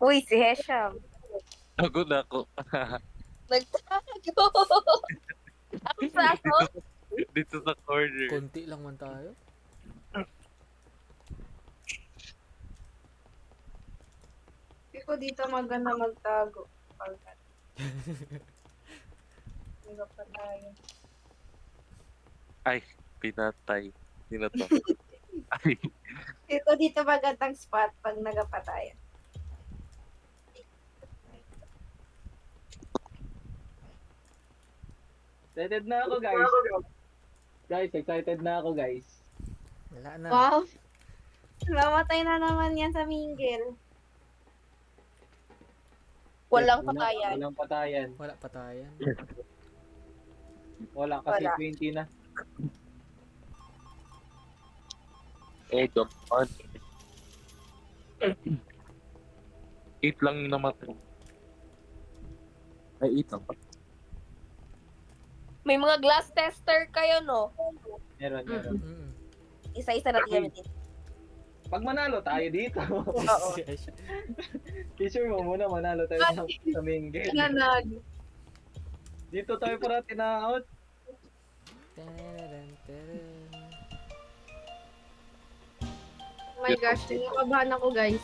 Uy, si Hesham. Tago na ako. Nagtago. Ako sa ako. Dito sa corner. Konti lang man tayo. Hindi ko dito maganda magtago. Nagpatayan. Ay, pinatay. Sino to? Ay, Dito magandang spot pag nagapatayan. Excited na ako, guys. Guys, excited na ako, guys. Wala na. Wow! Mamatay na naman yan sa mingle. Walang Wala- patayan. Walang patayan. Wala patayan. Wala kasi Wala. 20 na. come on. 8 lang yung namatay. Ay, 8 lang pa. May mga glass tester kayo, no? Meron, meron. Mm. Isa-isa natin gamitin. Pag manalo tayo dito. Oo. Teacher mo muna, manalo tayo sa main game. Nanalo. Dito tayo para tina-out. Tararan, tararan. Oh my gosh, tinakabahan ako guys.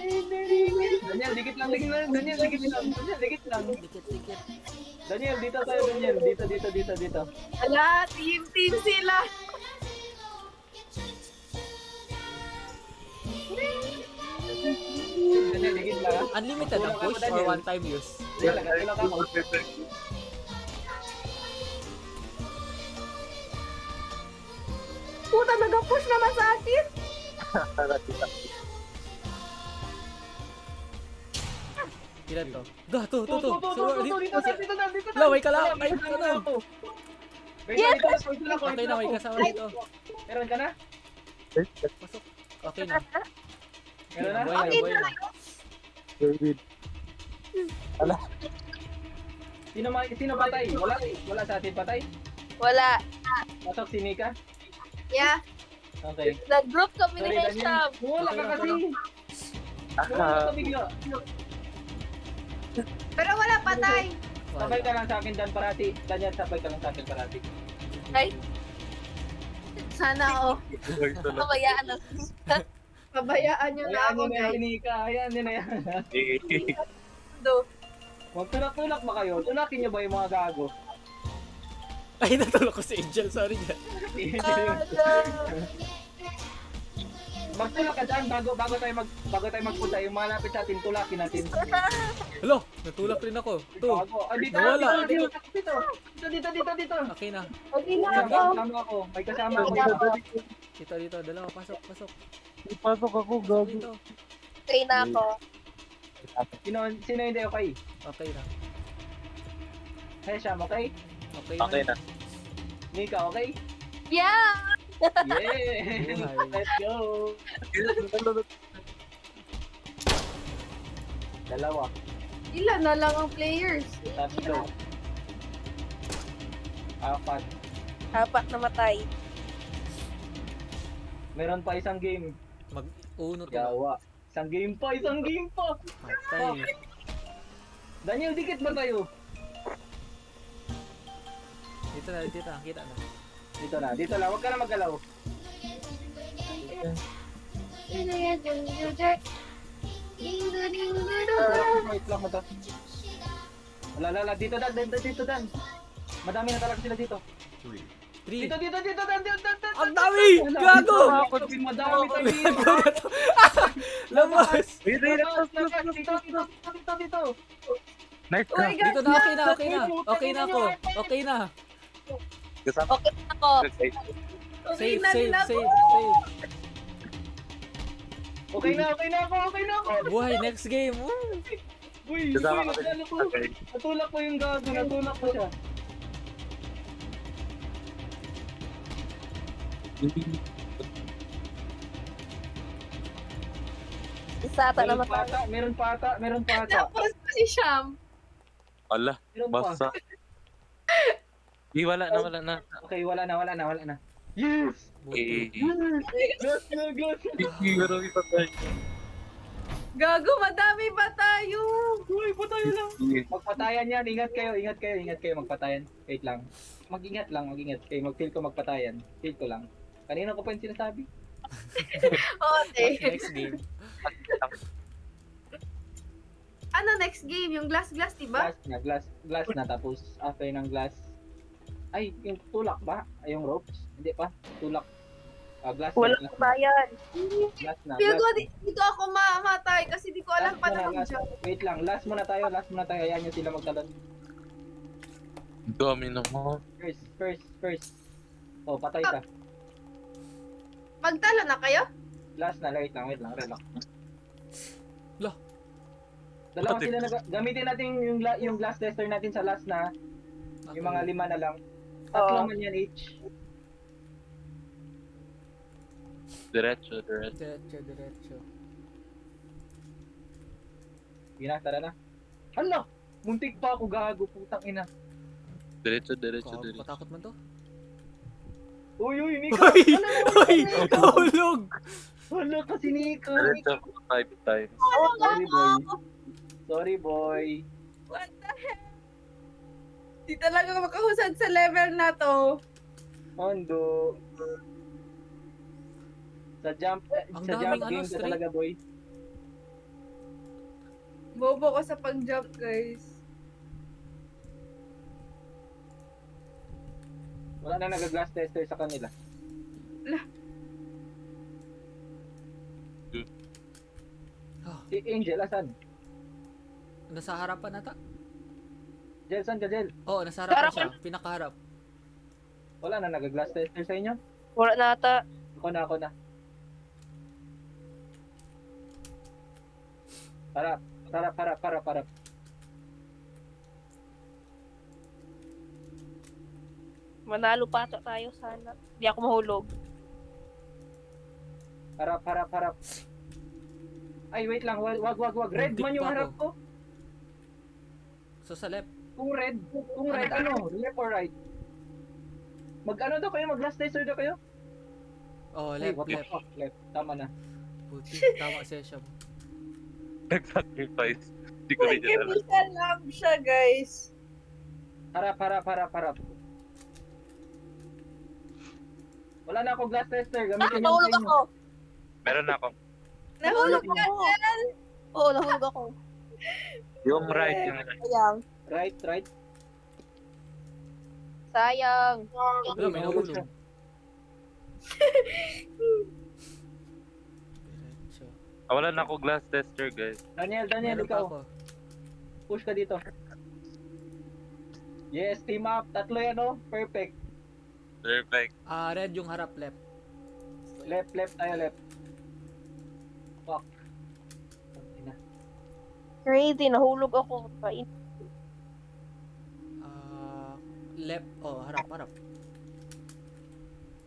Daniel, dikit lang, dikit lang. Daniel, dikit lang. Daniel, dikit lang. Dikit-dikit. Daniel, dito tayo, Daniel. Dito. Ala, team sila. Daniel, dikit lang. ha? Unlimited ang push or one time use? Daniel, katulak ako. Puta, nag-push naman sa akin. Ilan to? To. Dito na. Laway ka lang, may ka na. Yes! Okay na, may kasama dito. Meron ka na? Pasok. Okay na. Meron na? Buhay na. Sino patay? Wala sa atin patay? Wala. Pasok si Nika? Yeah. Okay. Nag-group kami ni Sorry, Daniel. Hesham. Wala ka kasi. Wala ka bigla. Pero wala patay. Sabay ka lang sa akin dan parati. Daniel, sabay ka lang sa akin parati. Ay, Sana oh. kabayaan na. Pabayaan nyo na Hayaan ako nyo na yan, guys. Nika. Hayaan nyo na yan. Do. Magtulak-tulak ba kayo? Tulakin nyo ba yung mga gago? Ay, natulog ko si Angel. Sorry dyan. Magtulak ka dyan bago tayo magpunta. Yung malapit sa atin, tulakin natin. Hello, natulak rin ako. Gago. Ah, dito, Nawala. dito. Okay na. Okay na ako. Kasama ako. May kasama ako. Dito. Dalawa. Pasok. Pasok ako, gago. Dito. Okay na ako. Sino hindi okay? Okay na. Hesham, okay? Okay na. Nika, okay? Yeah! Yeah! Buhay. Let's go! Dalawa. Ilan na lang ang players? Tatlo. Apat. Apat namatay. Meron pa isang game. Mag-uno to. Yawa. Isang game pa! Patay. Daniel, dikit ba tayo? Dito na. Kita na. Dito na. Huwag ka na maggalaw. Wait lang mo to. Wala. Dito Dan. Madami na talaga sila dito. 3. Dito, Dan. Ang dami! Gago! Madami tayo dito. Gago na to. Labas! Dito. Nice Oh my na. God, Dito na. Okay na ako. Okay na. Kasama Okay na ako. Okay Safe. na din ako. Okay na ako. Buhay, next game. Woo! Uy, Kasama ka natulak ko. Okay. Natulak ko yung gago. Natulak ko siya. Isa ata namatay. Meron pa ata. Tapos si Sham. Ala, Meron pa. basta. Di, wala na. Okay, wala na. Yes! Buti. Yes! Marami pa tayo. Gago, madami pa tayo. Uy, patayo lang. Magpatayan yan. Ingat kayo. Magpatayan. Wait lang. Mag-ingat kayo. Mag-feel ko magpatayan. Feel ko lang. Kanina ko pa yung sinasabi. Okay. Next game. Ano next game? Yung glass, diba? Glass na. Tapos, after ng glass, ay, yung tulak ba? Ay, yung ropes? Hindi pa. Tulak. Glass Walang na. bayan. Glass na. Feel ko, Glass. dito ako mamatay kasi di ko alam Last paano muna, last. mag-jump. Wait lang. Last muna tayo. Ayan nyo sila magtalon. Dami naman. First. Oh, patay ka. Magtalo na kayo? Last na. Wait lang. Relax. Lah. Dalawa Pati- sila gamitin natin yung glass tester natin sa last na. Yung mga 5 na lang. Tatlo man yan each. Diretso. Diretso. Sige na, tara na. Hala! Muntik pa ako gago, putang ina. Diretso. Patakot man to. Uy, Nico! Uy! Nahulog! Hala kasi Nico! Diretso 5 times. Sorry boy. What the heck? Di talaga makahusad sa level na to. Hondo. Sa jump Ang sa daming jump game ka straight. talaga boy. Bobo ko sa pag-jump, guys. Wala na nag-glass tester sa kanila. Si Angel, asan? Nasa harapan nata? Jel, saan ka Jel? Oo, nasa harapan siya. Pinakaharap. Wala na nag-glass tester sa inyo? Wala na ata. Ako na. Harap. Manalo pa ata tayo sana. Di ako mahulog. Harap. Ay, wait lang. Wag. Red Muntik man yung pa harap ko. So sa left. Kung red, ano? Left or right? Mag-ano daw kayo? Mag-glass tester daw kayo? Oh, Ay, left, what the left. fuck, left. Tama na. Puti, tama siya. Nag-sacrifice. Hindi ko rin yan alam. Chemical lab siya, guys. Harap. Wala na ako glass tester. Gamitin yung Nahulog sa inyo. ako. Meron na akong. Nahulog ka. Oo, nahulog ako. Yung right. Sayang. Right. Sayang. Wala, may nahulog nahulog. siya. Diretso. Wala na ako glass tester, guys. Daniel, Meron pa ikaw. ako. Push ka dito. Yes, team up. Tatlo yan, oh. Perfect. Perfect. Red yung harap, left. Left tayo, left. Fuck. Ina. Crazy, nahulog ako. Left. Oh, harap.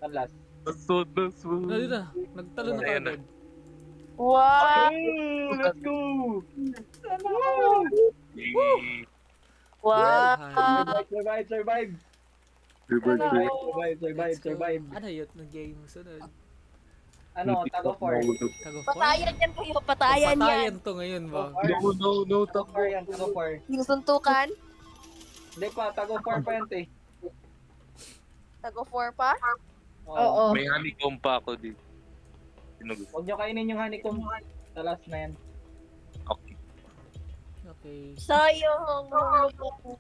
Ang last. Nasod. Dito na. Nagtalo na Ayan na. kagad. Wow! Hey, let's go! Wow! Survive! Survive! Ano yun? Nag-game sunod. Ano, tag of war. Tag of war? Patayan yan kayo, patayan yan. Patayan to ngayon ba? No. Tag of war yan, tag of war. Yung suntukan, Hindi pa, tag of war pa yan, te. tag of war pa. Oo. May honeycomb pa ako dito. Sinugod. Huwag nyo kainin yung honeycomb. Sa last na yan. Okay. Okay. Sayang, nahulog ako.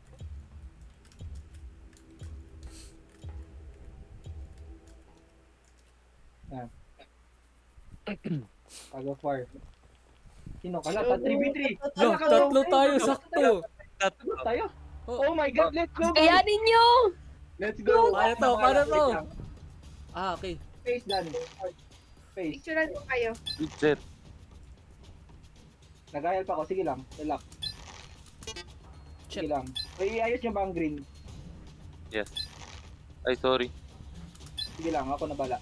Tag of war. Sino ka? 3v3. Lo, tatlo tayo, sakto. Tatlo tayo? Oh. Oh my god, let's go! Kayanin nyo! Let's go! Paano to? Okay. Face done. Face. Picturean ko kayo. Legit. Nag-ayal pa ako. Sige lang. Relax. Sige Shit. lang. Ay, ayos nyo ba ang green? Yes. Ay, sorry. Sige lang. Ako na bala.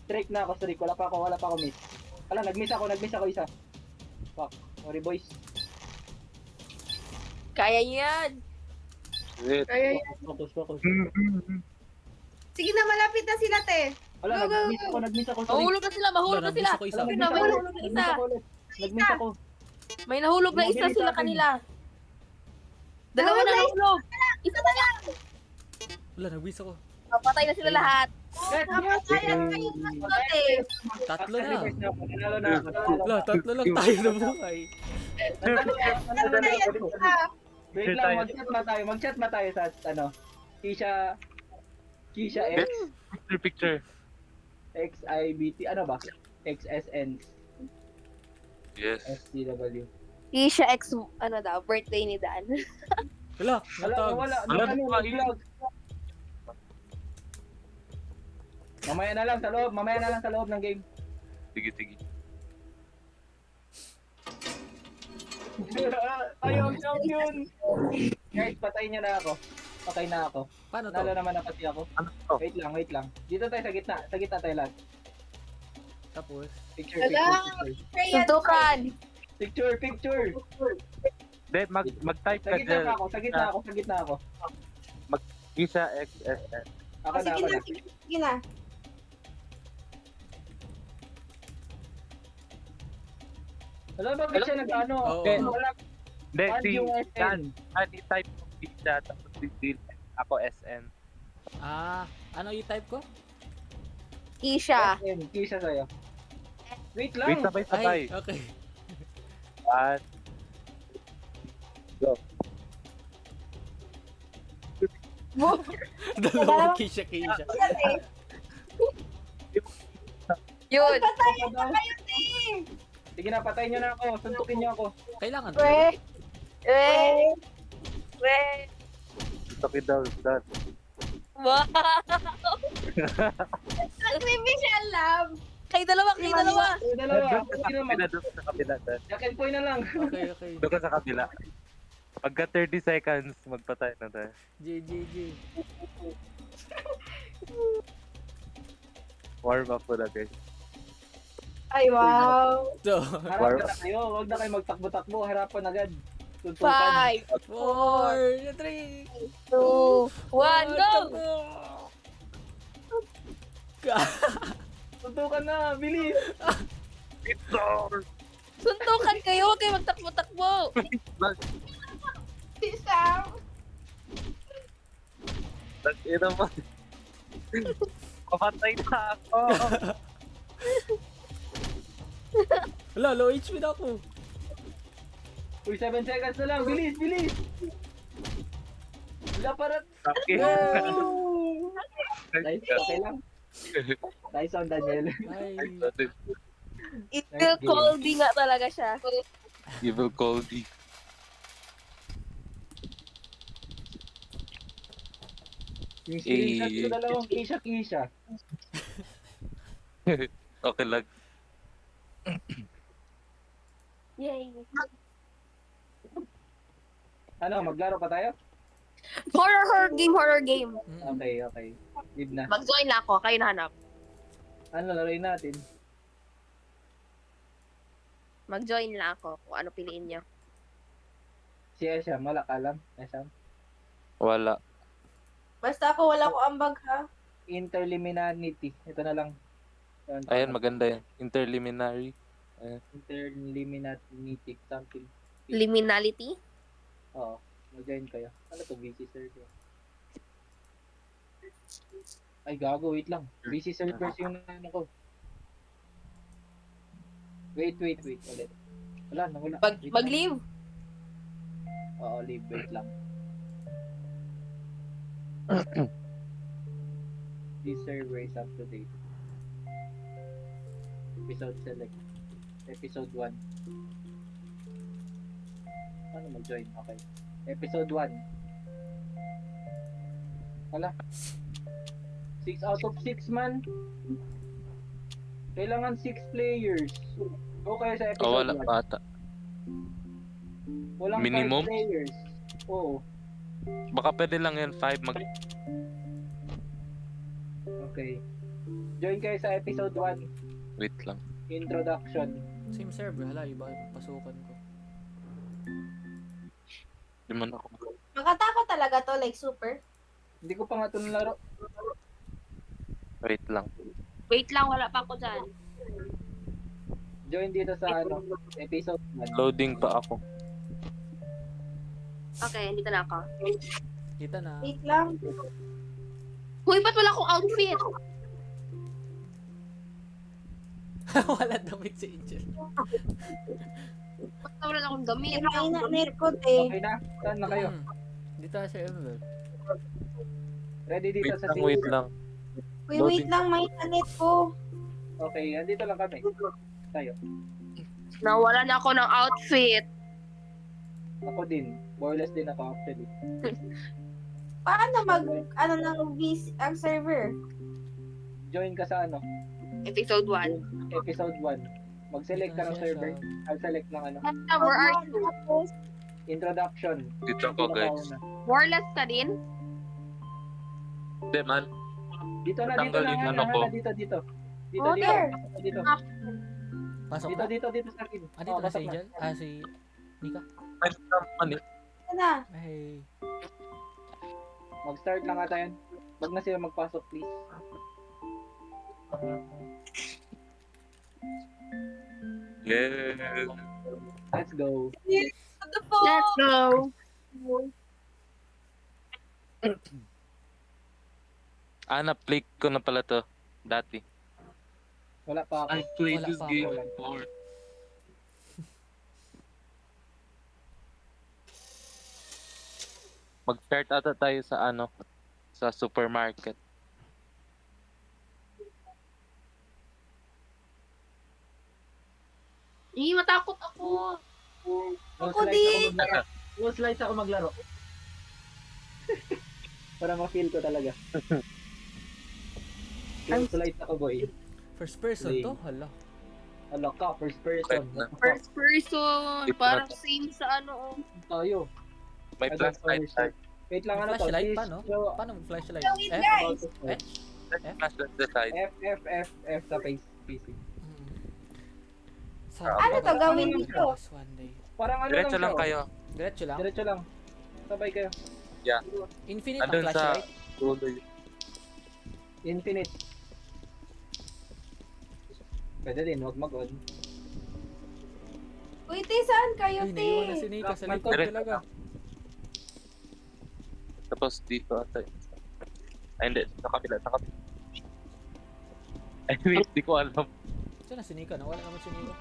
Strike na ako. Strike. Wala pa ako miss. Ala, nag-miss ako isa. Fuck. Sorry boys. Kaya nyo yan. Shit. Kaya, Focus. sige na, malapit na sila, te. Wala, Go, go, nag-miss ako. Sorry. Mahulog na sila, mahulog na sila. Nabis ako isa. Wala, Yun na, may nahulog na isa. Nag-miss ako. May nahulog na isa sila kanila. Dalawa na nahulog. Isa na lang. Wala, nag-wish ako. Patay na sila lahat. Namatayan kayo sagot eh. Tatlo na. Reverse na ako. Nanalo na ako. Wala, tatlo lang tayo na buhay. Namatayan sila. Wait lang, mag-chat na tayo sa Kisha X, Picture. XIBT, ano ba? XSN, Yes. SCW. Isha X, ano daw, birthday ni Dan. Wala, Wala, natag. wala. Wala, Nag-vlog. Mamaya na lang sa loob ng game. Sige, sige. Ayaw, champion! Guys, patayin niyo na ako. Patay na ako. Paano to? Nalo naman na kasi ako. Ano to? Wait lang. Dito tayo sa gitna. Sa gitna tayo lahat. Tapos, Picture. Suntukan! Picture. Then, mag-type Sa ka gitna dyan. pa ako, sa gitna ako. Isa XSN. Ako na, Sige ako na, na. sige na. Wala ba siya nag-ano? Oo. Wala. Hindi, Bad si yung Dan. SN. I-type mo Isa, tapos si ako SN. ano i-type ko? Isha. SN, Kisha sa'yo. Wait lang. Wait, sabay-sabay. Ay, okay. One. Dalawang kisha. Yan eh. Yun. Patayin na kayo eh. Sige na, patayin niyo na ako. Suntukin niyo ako. Kailangan. We. Okay daw, Dan. Wow. Sacrificial love. Kayo dalawa. Yung dalawa, Doon ako sa naman. kabila, doon sa kabila, Dan. Jack and Poy na lang. Okay. Doon ka sa kabila. Pagka 30 seconds, magpatay na tayo. G. Warm up ko na, guys. Ay, wow. So, Harap na kayo. Huwag na kayo magtakbo-takbo. Harapan agad. Suntukan. 5, 4, 3, 2, 1, go! Suntukan na. Bilis. Suntukan kayo, huwag kayo magtakbo-takbo. Si Sam. Tag-ina mo. Papatay na ako. Wala, low HP na ako. Uy, 7 seconds na lang. Bilis. Wala para. Okay. Nice. Okay lang. Nice on, Daniel. Ay, Evil Colby nga talaga siya. Evil Coldy. Yung screenshot ko dalawang Kisha. Okay lang. Yay. Ano, maglaro pa tayo? Horror game. Okay. Leave na. Mag-join na ako, kayo nahanap. Ano, laruin natin? Mag-join na ako kung ano piliin niyo. Si Esham, wala ka alam? Esham? Wala. Basta ako wala ko ambag ha. Interliminarity. Ito na lang. Ayan, maganda yan. Interliminary. Interliminarity something. Liminality? Oo. Mag-join kayo. Ano to? Busy server. Ay, gago. Wait lang. Busy servers yung ano ko. Wait. Ulit. Wala. Wait lang. Mag-leave? Oo, leave. Wait lang. This server is up to date. Episode select. Episode 1. Ano mag-join? Okay. Episode 1. Wala. 6 out of 6 man. Kailangan 6 players. Go kayo sa episode 1. Wala pa ata. Walang Minimum? 5 players. Oo. Baka pwede lang yan 5 mag... Okay. Join kayo sa episode 1. Wait lang. Introduction. same server. Hala, iba yung pasukan ko. Di man ako. Makatakot talaga to, like super. Hindi ko pa nga ito nalaro. Wait lang. Wait lang, wala pa ako dyan. Join dito sa ano, episode 1. Loading pa ako. Okay, dito na ako. Kita na. Wait lang. Uy, ba't wala akong outfit? Wala damit si Angel. Ba't wala akong damit? Mahina net ko, te. Okay na? Saan na kayo? Dito na si Emerald. Ready dito sa Wait city? lang. Uy, wait lang, mahina net ko. Okay, andito lang kami. Tayo. Nawalan ako ng outfit. Ako din. Boreless din ako actually. Paano ng ang server? Join ka sa ano? Episode 1. Episode 1. Mag-select ka ng server. I'll select ng ano. Where are you? Tapos, Introduction. Dito ako, guys. Pinakauna. Warless ka din? Hindi man. Dito na, dito Tanggalin na. ano ko. Dito, dito. Dito, Oh, dito. there. Dito. Pasok Dito, na? dito, dito sa akin. Dito na si pasok Angel? Si Nika? Ay, naman eh. ito na. Ay. Mag-start lang ata yan. Wag na sila magpasok, please. Yeah. Let's go. What the fuck? Let's go. Na-play ko na pala to. Dati. Wala pa ako. played Wala this pa game ako. before. Mag-start ata tayo sa ano, sa supermarket. Matakot ako. No Ako slides din. ako maglaro. No slides ako maglaro. Para ma-feel ko talaga. No slides ako, boy. First person to? Hala. Hala ka, first person. Right na. First person. Ito Parang na to. same sa ano. Tayo. May I plus don't light understand. Wait lang, ano to? Flashlight Please pa, no? show Paano mag-flashlight? Wait, F? guys. about to start. Flashlight the side. F sa face. PC. Ano to, gawin dito? One day. Parang ano Diretso lang lang siya, kayo. Diretso lang? Diretso lang. Sabay kayo. Infinite ang Andun sa flashlight? dulo yun. Infinite. Pwede din, wag mag-on. Uy, te, saan kayo, Uy, te? naiwan na si Nika sa likod Diretso talaga. Tapos dito ata. Ay hindi, sa kabila, sa kabila. Ay, wait, di ko alam. Saan na si Nika? Nawala naman si Nika.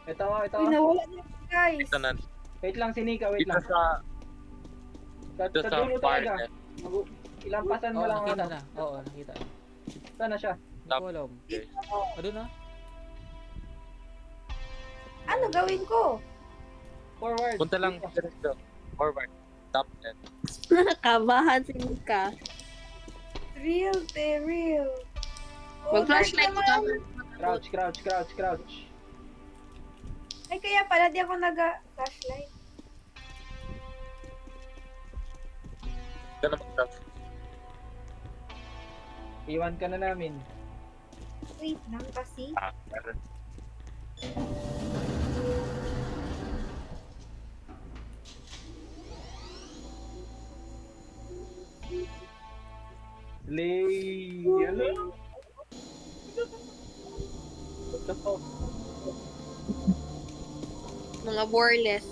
Ito, ito. Uy, nawala na guys. Dito na, Wait lang si Nika, wait dito lang. sa, Sa dito sa dulo talaga. partner. Ilampasan mo Oo, lang nakita ano. na. Oo, nakita na. Saan na siya? Hindi ko alam. Okay. Ano na? Ano gawin ko? Forward. Punta lang dito. Forward. Top end. Kabahan si Mika. Real, te, real. Mag-flashlight ko dark naman. Crouch, crouch, crouch, crouch. Ay, kaya pala di ako nag-flashlight. Dito na mag-top. Iwan ka na namin. Wait lang kasi. Meron. Slay. Hello? What the fuck? Mga boreless.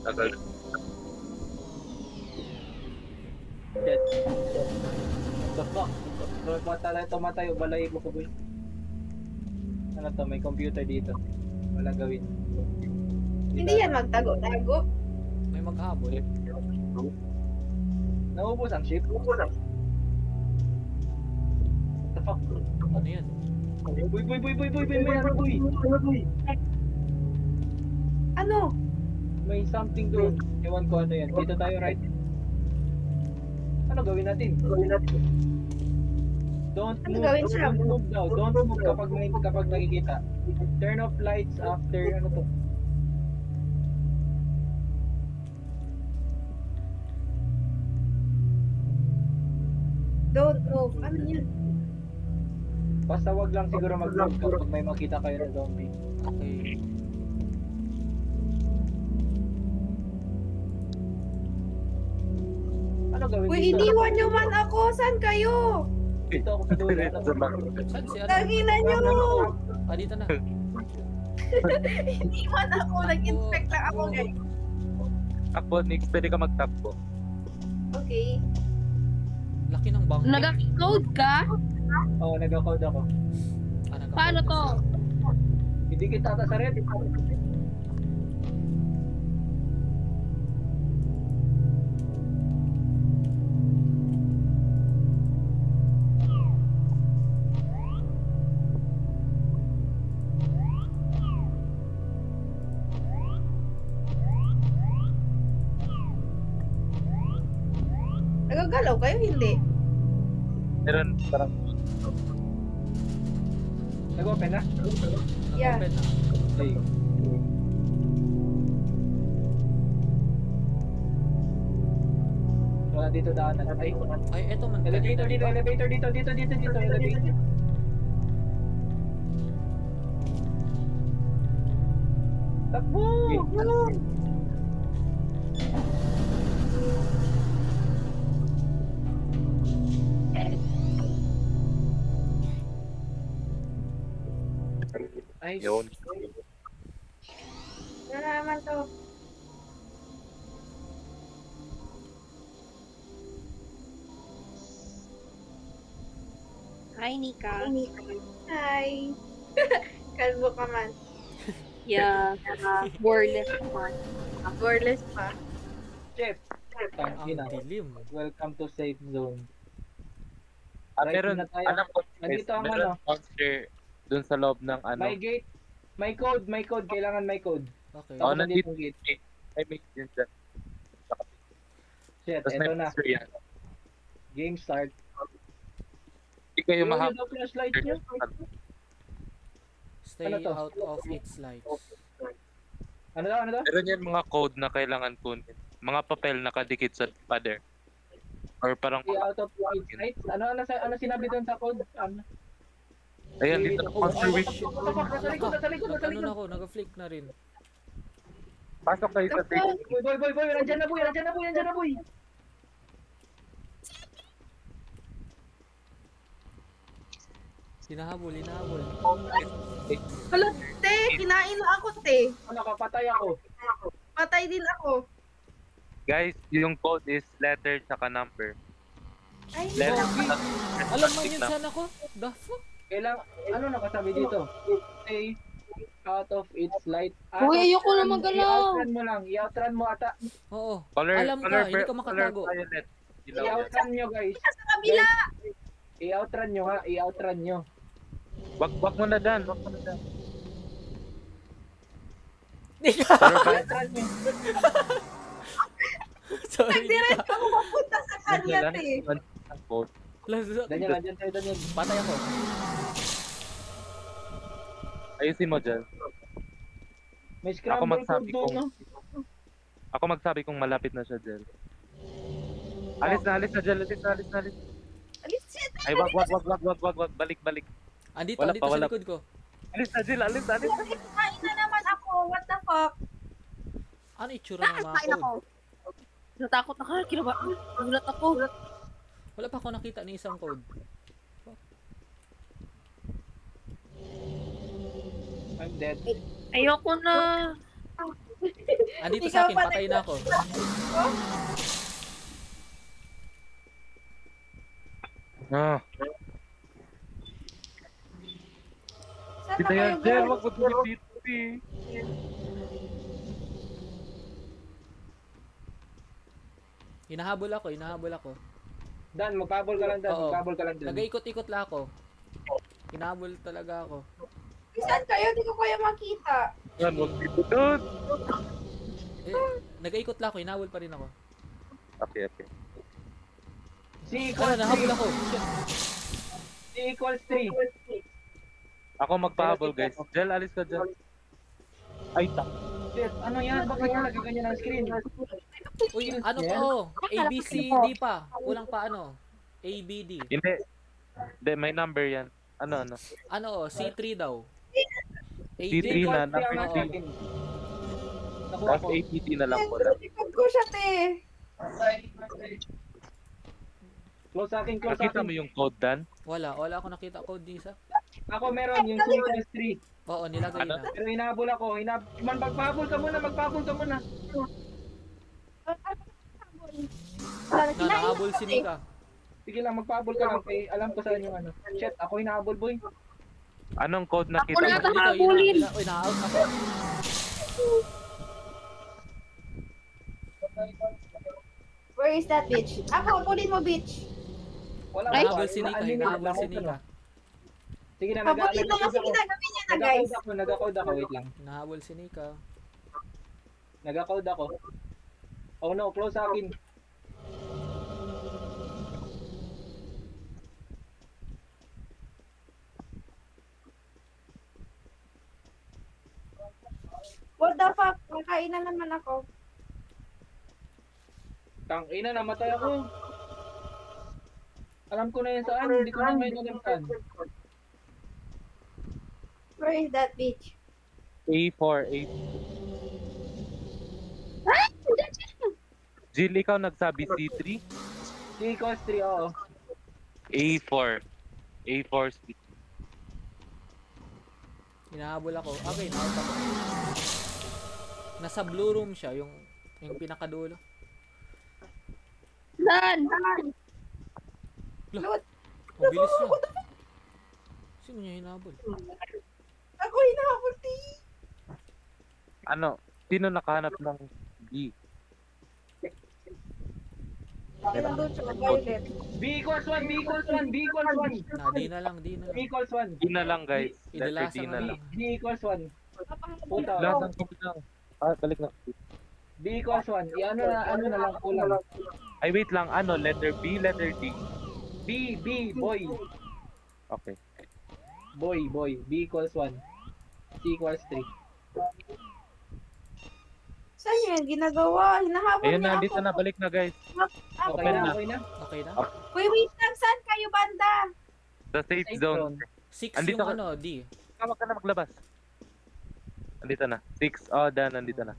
Tagal. Shit. What the fuck? Tumatay o balay ko boy. Ano to? May computer dito. Wala gawin. Hindi yan magtago-tago. May maghabol. Naubos ang ship? What the fuck? Ano yan? Boy, may ano boy? Ano? May something doon. Ewan ko ano yan. Dito tayo, right? Ano gawin natin? Don't Ano move. gawin siya? Don't move daw. Don't move kapag nakikita. Turn off lights after ano to. Don't move. Ano yun? Basta wag lang siguro mag-move kapag may makita kayo na zombie. Okay. Ano gawin Uy, dito? iniwan nyo man ako. Saan kayo? Dito ako sa dulo. Diretso lang. Saan si ano? Taginan nyo! Ah, dito na. Iniwan ako. Nag-inspect lang ako, guys. Ako, Nix, pwede ka magtakbo. Okay. Laki ng bangko. Nag-code ka? Oo, nag-code ako. Paano to? Hindi kita sa red. Nagagalaw kayo, hindi? Meron parang Nag-open na? Yeah. Open na. Okay. Wala dito daanan. Ay, Ay, eto man. elevator kanina, dito, diba? elevator dito, elevator. Takbo! Ay, yun. Ano naman to? Hi, Nika. Hi. Kalbo ka man. Yeah. Wordless man. Borderless pa. chef. Ang Tangina. dilim. Welcome to safe zone. Right, Meron, na tayo. alam ko, Nandito ang meron ano. monster dun sa loob ng ano. May gate. May code. Kailangan may code. Okay. Oh, Tapos nandito nandito. ang gate. Ay, may yun dyan. Shit, Tapos may eto na. monster yan. Game start. Hindi kayo Yung mahabol. flashlight niyo. Stay Ano to? out of its lights. Ano daw? Meron yan mga code na kailangan kunin. Mga papel nakadikit sa pader. Or parang Stay out of its lights. Ano sinabi doon sa code? Ano? ayan, dito. Oh, Monster oh, with shit. Nasa likod, nasa likod, nasa Nag-ano likod. na ako, nag-flick na rin. Pasok kayo sa safe. Boy, nandiyan na boy. Hinahabol. Hala, te, kinain na ako, te. Ano ka, patay ako. Patay din ako. Guys, yung code is letter tsaka number. Ay, Letter Gogi. tsaka Alam mo plastic yun na. saan ako? The fuck? Kailangan, ano nakasabi dito? Stay out of its light. Uy, ayoko na magalaw. I-outrun mo ata. Oo. Color, Alam ka, color, hindi ka makatago. Color violet. Ilaw yan. I-outrun nyo guys. sa kabila. I-outrun nyo ha, i-outrun nyo. Wag mo na dan. Wag mo na dan. Nika! Color violet. I-outrun nyo. Sorry, Nika. Diretso ako mapunta sa kanya, te. Ang code. Daniel. Patay ako. Ayusin mo dyan. May scramble magsabi code doon, kung- no? Ako magsabi kung malapit na siya dyan. Alis na dyan. Alis siya, te. Ay, wag. Balik. Andito Wala pa, sa wala. likod ko. Alis na dyan. Kain na naman ako. What the fuck? Ano itsura ng mga Kain ako. code? Natakot ako. Gulat ako. Wala pa ako nakita ng isang code. I'm dead. Ayoko na. Andito Ikaw sa akin, pa patay na ako. Ah, Saan na kita kayo, yan dyan. girl? Wag mo dito. Hinahabol ako. Dan, magpabol ka lang Dan. Oo. Magpabol ka lang Dan. Nag-ikot-ikot lang ako. Hinahabol talaga ako. Saan kayo? Hindi ko kayo makita. Yan, wag dito doon. Nag-ikot lang ako, hinahabol pa rin ako. Okay. C Ano, equals nahabol 3. ako. Shit. C equals 3. Ako magpahabol, guys. Jel, alis ka dyan. Ay, Shit, ano yan? Bakit yung nagaganyan ang screen? Uy, ano Yan. to? ABCD pa. Kulang pa ano? ABD. Hindi, may number yan. Ano? Ano, C3 daw. C3 C na, equals 3 ang number sa akin. Nakuha Tapos ko. APT na lang po Pero lang. likod ko siya, te. Close sa akin, close sa Nakita akin. mo yung code, Dan? Wala ako nakita code Disa. Ako meron yung C equals 3. Oo, nilagay Ano? na. Pero hinahabol ako. Magpahabol ka muna. Wala, Na, kinain nahabol na si kasi. Nika. Sige lang, magpahabol ka lang. Kay, alam ko saan yung ano. Shit, ako hinahabol, boy. Anong code Ako nakita na mo? Dito, habulin. uy, na-out ako. Where is that bitch? Ako, habulin mo, bitch. Wala Hinahabol ko. si Nika, Unlimited hinahabol lang si ako, Nika. Sige na, Habulin mo, nag-code sige ako. na, gawin niya na, guys. Nag-code ako. Wait lang. Hinahabol si Nika. Nag-code ako. Oh no, close sa akin. What the fuck? Nakain na naman ako. Tang ina, namatay ako. Alam ko na yan saan. Hindi ko na ngayon alam saan. Where is that bitch? A4, A4. Jill, ikaw nagsabi C3? Si Costri, oo. A4. A4 stick. Hinahabol ako. Okay, na-out ako. Nasa blue room siya, yung pinakadulo. Dan! Ang bilis niya. Sino niya hinahabol? Ako hinahabol, ti. Ano? Sino nakahanap ng B? Ilang doon siya, violet. B equals 1, B equals 1, B equals 1. Na, di na lang. B equals 1. D na lang, guys. Letter Idalasan D na na lang. lang. B equals 1. Puta. Lasan ko lang. Ah, balik na. B equals 1. Ano na lang kulang. Ay, wait lang. Ano? Letter B, letter D. B, boy. Okay. Boy. B equals 1. C equals 3. Saan niya yung ginagawa? Hinahabol Ayun niya na, dito ako. na. Balik na, guys. Ah, Okay Open na, na. okay na. Okay na? wait lang. Saan kayo, banda? The safe Safe zone. 6 Andito yung ka- ano, D. Tama ka na maglabas. Andito na. 6. Oh, Dan, nandito na.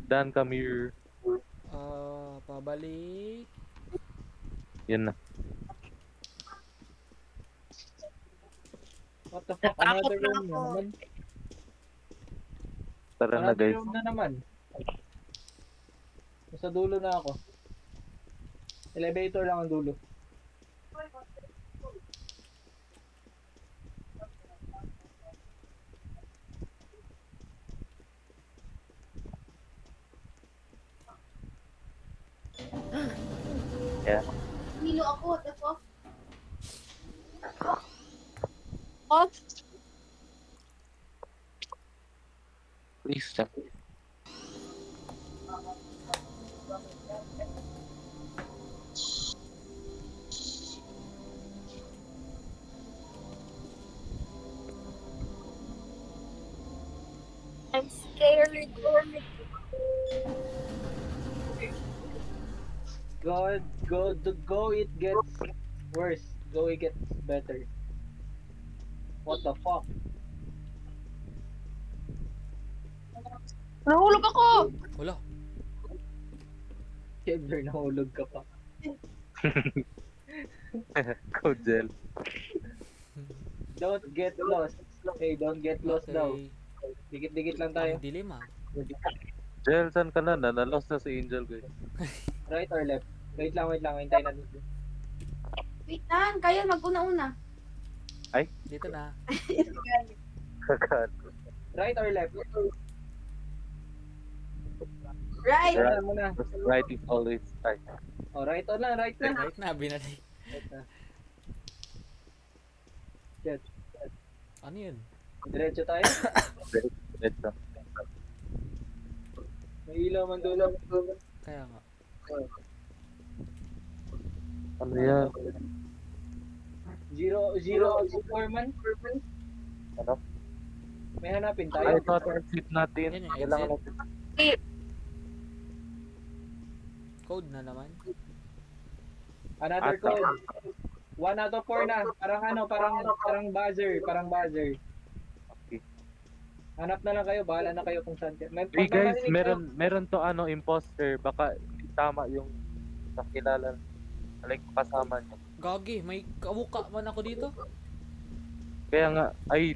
Dan, come here. Pabalik. Yan na. What the fuck? Another room na naman. Tara na, Another guys. room na naman. Nasa dulo na ako. Elevator lang ang dulo. Yeah. Nilo ako, what the fuck? Oh, Please, check. I'm scared. Go, it gets worse. Go, it gets better. What the fuck? Nahulog ako! Wala. Siyempre, nahulog ka pa. Code gel. Don't get lost. Hey, don't get lost daw. Okay. Dikit-dikit lang tayo. Ang dilim ah. Gel, saan ka na? Nalost na si Angel, guys. Right or left? Wait lang. Hintayin natin. Wait lang, kayo mag-una-una. Dito na. Kakan. Right or left? Right! Right. Alam mo na. Right is always right. Oh, right on lang. Right na. Right na, binalik. Right na. Shit. Ano yun? Diretso tayo. Let's May ilaw man dulo. Kaya nga. Ano yan? Zero man. Ano? May hanapin Ay, tayo. ito ito exit natin. Yan yung Kailangan exit. natin. Code na naman. Another Ata. code. 1 out of 4 na. Parang buzzer. Okay. Hanap na lang kayo. Bahala na kayo kung saan. May Hey guys, pagmamarinig kayo. meron to ano, imposter. Baka hindi tama yung nakilala. Like, kasama niya. Gagi, may kamuka man ako dito. Kaya nga, ay,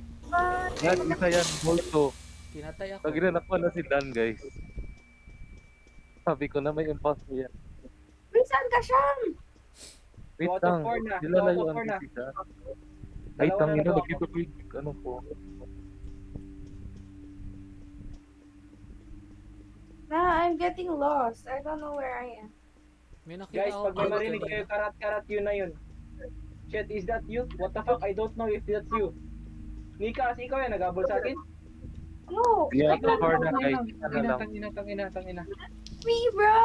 yan, isa yan, multo. Pinatay ako. Pag rinakwa na si Dan, guys. Sabi ko na may imposter yan. Uy, saan ka siya? Wait Two out of lang. four na. Sila Two out na of yung four na. antisita. Dalawa Wait lang, na ina, nagawa ko. nagkipag ano po. Nah, I'm getting lost. I don't know where I am. May nakita Guys, ako pag may gold marinig kanina. kayo karat-karat, yun na yun. Shit, is that you? What the fuck? I don't know if that's you. Nika, ikaw yan, nagabol sa akin? No, Yeah, Ikaw, four na tangina, guys. Isa na tangina, lang. tangina. me, bro.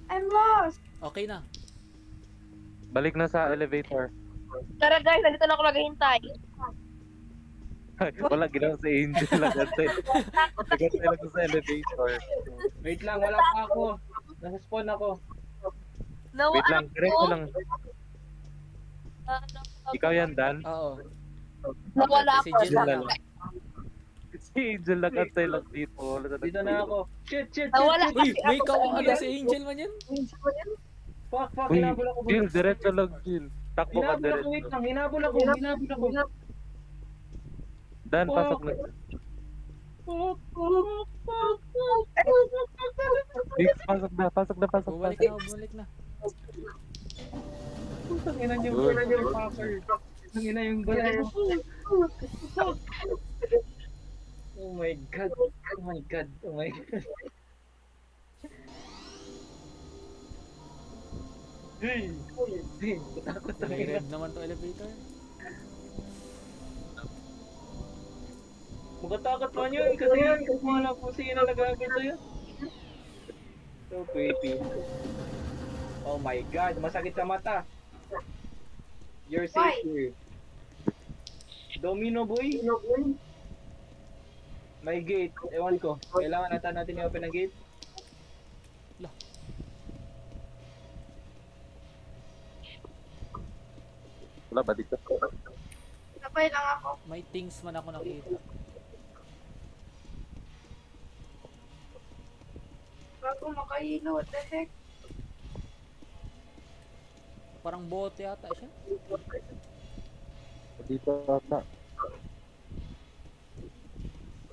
I'm lost. Okay na. Balik na sa elevator. Tara guys, nandito na ako maghihintay. Wala, ginawa si Angel. Nagantay lang sa elevator. Wait lang, wala pa ako. Nasa spawn ako. Wait lang, diretso lang. Ikaw yan, Dan? Oo. Nawala Si ako. Jill na lang. Si Angel nagantay lang dito. Wala na Dito na ako. Shit. Nawala Uy, kasi may ako. kawaala si Angel man yan. Fuck, Uy, hinabol ako. Jill, diretso lang, Jill. Takbo ka Hinabol ako, wait diretso. lang. Hinabol ako. Dan, pasok na. Please, pasok na. Bumalik na. Tangina niyo, Good. fucker. Tangina yung balik. Oh my god. Hey, takot May tangina. red naman to elevator. Makatakot man yun kasi wala po sino nagagawin sa'yo. So creepy. Oh my god, masakit sa mata. You're safe here. Domino boy. May gate. Ewan ko. Kailangan natin i-open ang gate. Wala ba dito? Sabay lang ako. May things man ako nakita. Bago makahilo. What the heck? Parang bote yata siya. Dito ata.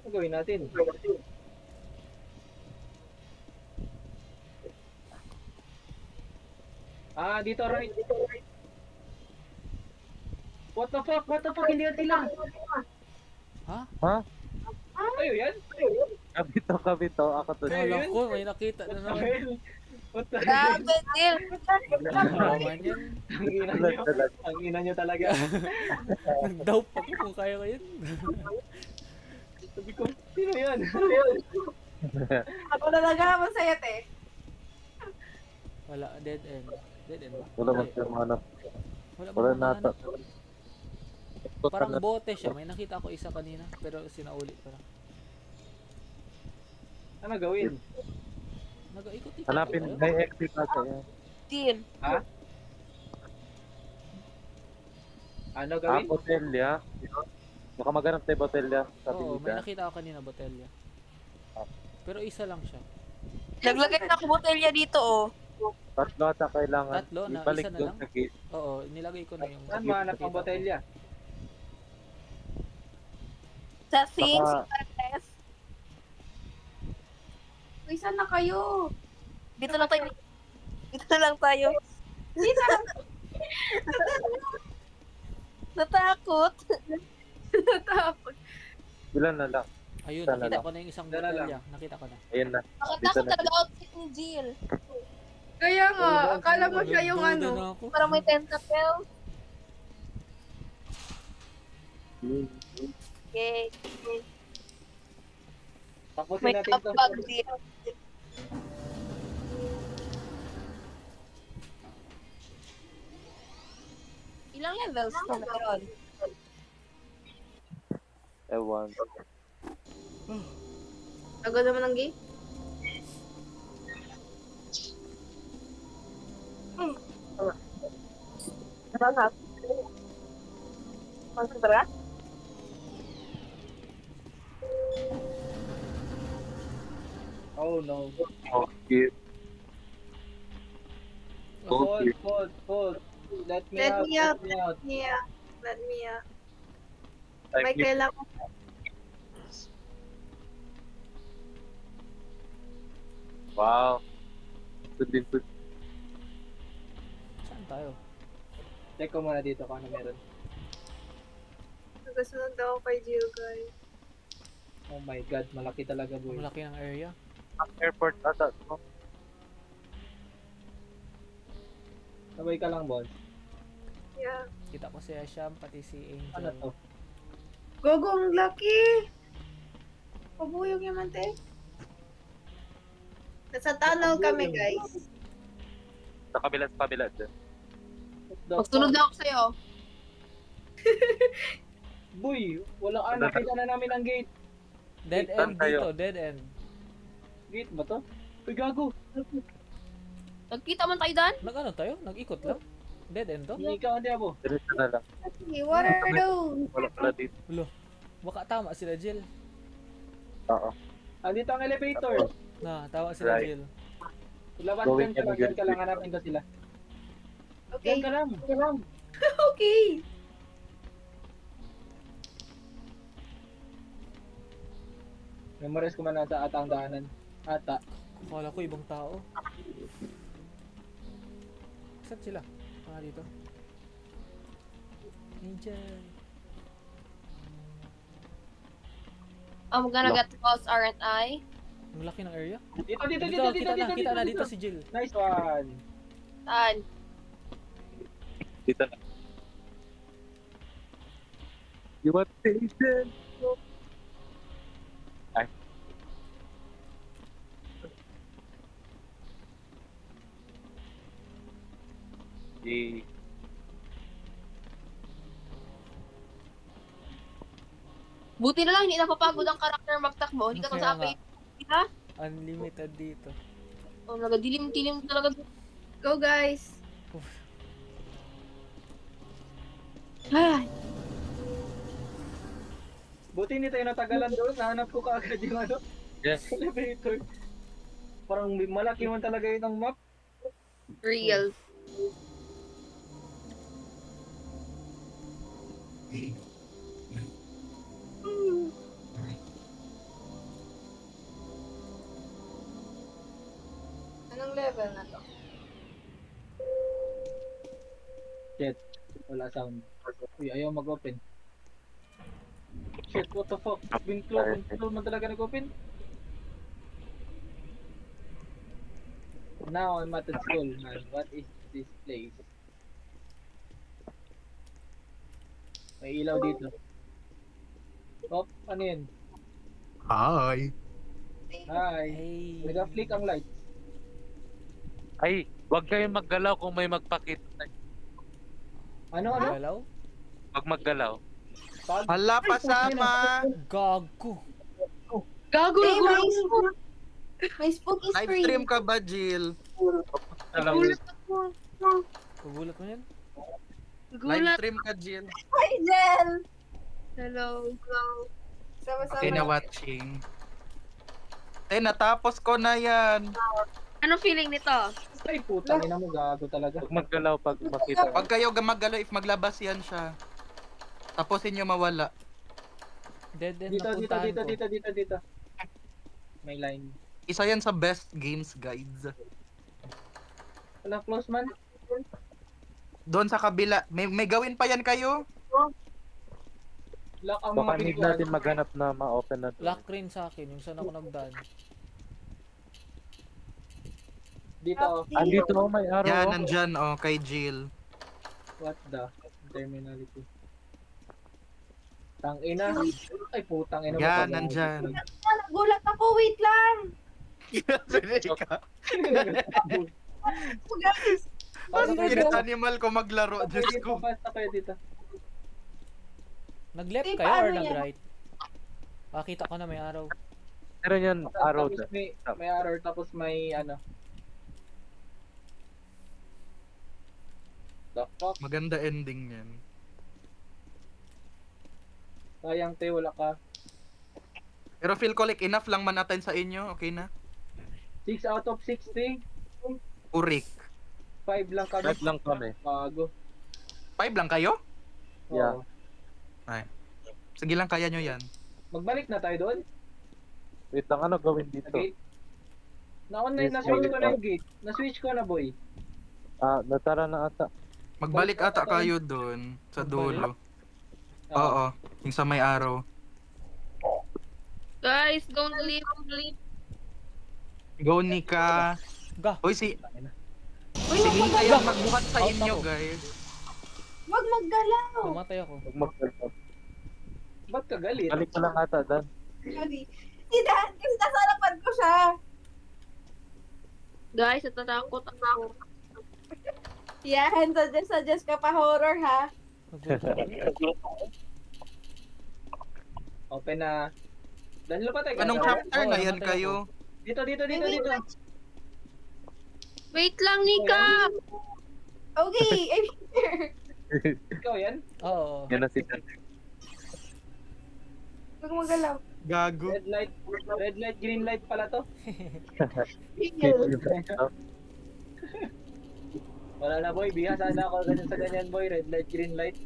Ano gawin natin? Dito right. What the fuck? Hindi yan sila. Ha? Ayo yan? Kabito. Ako to. Akala ko, may nakita na naman. Ayun. What the Grabe, Jill. Naman yan. Ang ina nyo talaga. Nag-doubt ako kung kaya ko yun. Sabi ko, sino yan? Ako talaga masaya, te. Wala, dead end. Dead end ba? Wala man Ay, siya manap. Wala Wala bang nata. mahanap? Parang bote siya. May nakita ako isa kanina. Pero sinauli parang. Ano gawin? Nag-ikot-ikot. Hanapin, tayo. may exit na siya. Jill. Ano gawin? Botelya. Baka maghanap tayo botelya. Sabi Oo, ni may Dan. nakita ako kanina botelya. Ah. Pero isa lang siya. Naglagay na ako botelya dito, oh. Tatlo ata kailangan. Tatlo na, Ibalik isa na doon lang? sa gate. Oo, nilagay ko na yung... Saan mahanap ang nakita ko. botelya? Sa things, Baka- yes. Uy, saan na kayo? Dito lang tayo. Dito na lang tayo. Dito lang. Natakot. Natapos. Ilan na lang. Ayun, Sana nakita lang. ko na yung isang Sana lang. botelya. Nakita ko na. Ayun na. Nakatakot talaga outfit ni Jill. Kaya nga, akala mo siya yung Nagduda ano. na ako. Parang may tentacle. Okay. Tapusin May natin to. kapag Jill. Ilang levels na meron? Ewan. Agad naman ang gate. Masarap. Masarap? Oh no. Okay. Hold. Let me Let out. me out. Let me out. Yeah. Let me Thank May you. kailangan. Wow. Doon din po. Saan tayo? Check ko muna dito kung ano meron. Nagasunod ako kay Jill, guys. Oh my god, malaki talaga boy. Ang laki ng area. Ang airport ata. No? Sabay ka lang, boss. Yeah. Kita ko si Asham, pati si Angel. Ano to? Gogong lucky! Pabuyog naman, te. Nasa tunnel kami, guys. Sa kabila dyan. Magsunod na ako sa'yo. Boy, wala nakita na namin ang gate. Dead Saan end tayo? dito, dead end. Gate ba to? Uy, gago. Nagkita man tayo dan? Nag-ano tayo? Nag-ikot lang? Dead end to? Hindi ka, hindi ako. Diretso na lang. Hey, what are those? Wala pala dito. Baka tama sila Jill. Oo. Andito ang elevator. Na, tama sila Right. Jill. Labas Going dyan ka lang, in dyan ka lang, hanapin ko sila. Okay. Dyan ka lang, dyan ka lang. Okay. Memorize ko man sa atang daanan. Ata. Akala ko ibang tao. Saan sila? Dito. Angel. I'm gonna get lost, aren't I? Ang laki ng area. Dito, dito, Dito, dito, dito, dito, kita na dito si Jill. Nice one. Saan? Dito na. You want patient? Ay. Yay. Buti na lang, hindi napapagod ang karakter magtakbo. Hindi ka Kaya sa nga. Ha? Unlimited dito. Oh, nagadilim-tilim talaga. Go, guys. Ay, Buti hindi tayo natagalan doon. Nahanap ko kaagad yung ano, Yes. elevator. Parang malaki man talaga yun ang map. real. Anong level na to? Shit. Wala sound. Uy, ayaw mag-open. Shit, what the fuck? Been close man talaga nag-open. Now I'm at the school, man. What is this place? May ilaw dito. Oh, ano yun? Hi. Hi. Hey. Nag-flick ang light. Ay, wag kayong maggalaw kung may magpakita. Ano, ano? Hello? Wag maggalaw. Pag? Hala, pasama. Gago. Gago Hey, na may spook. May spooky Live screen. stream ka ba, Jill? Alam mo, Pagulat mo yan? Live Gulat. stream ka, Jill. Hi, Jel. Hello. Sama-sama. Okay na watching. Natapos ko na yan. Ano feeling nito? Ay, puta, ina mo, gago talaga. wag maggalaw pag makita. Pag kayo gumagalo, if maglabas yan siya. Tapusin nyo mawala. Dead end Dito, na dito, puntahan dito, ko. dito, dito, dito. May line. Isa yan sa best games guides. Wala, close man. Doon sa kabila. May gawin pa yan kayo? Lock ang mga Baka need pintuan. natin maghanap na ma-open na doon. Lock rin sa akin, yung saan ako nagdaan. Dito, oh. Andito oh, may araw. Yan, oh. nandyan, oh, kay Jill. What the terminality? Tangina. Ay, putang ina mo. Yan, pag- nandyan. Nagulat ako. Wait lang. Guys. Pasok kayo Spirit dito. animal ko maglaro, Pasok kayo Diyos dito, ko. pasok kayo dito. Nag-left Eh, kayo paano or yan? nag-right? Kita ko na may araw. Meron yan, araw Tapos dyan. may arrow, tapos may ano. The fuck? Maganda ending yan. Sayang te, wala ka. Pero feel ko like enough lang man natin sa inyo. Okay na? 6 out of 60. Urik. 5 lang kami. 5 lang kami. Bago. 5 lang kayo? Yeah. Oo. Sige lang, kaya nyo yan. Magbalik na tayo doon. Wait lang, ano gawin dito? Okay. Na-online, na-switch ko na yung gate. Na-switch ko na, boy. Natara na ata. Magbalik ata kayo doon sa dulo. Ah, Oo, yung sa may araw. Guys, don't leave. Go, Nika. Ga. Uy, si Uy, si wag Nika mag- yung magbuhat sa Out inyo, ako. guys. wag maggalaw. Namatay ako. Huwag magkalap. ba't ka galit? Balik ko lang ata, Dan. Sorry. Si Dan, kasi nasa harapan ko siya. Guys, natatakot ako. Yan, suggest ka pa horror ha. Open na. Dan, lapatay ka. Anong Dan. chapter na Oo, yan namatay kayo? Dito. Wait lang, Nika! Okay, I'm here. Ikaw yan? Oo. Yan na si Dan. Huwag magalaw. Gago. Red light, green light pala to. Wala na, boy. Bihasa na ako ganyan sa ganyan, boy. Red light, green light.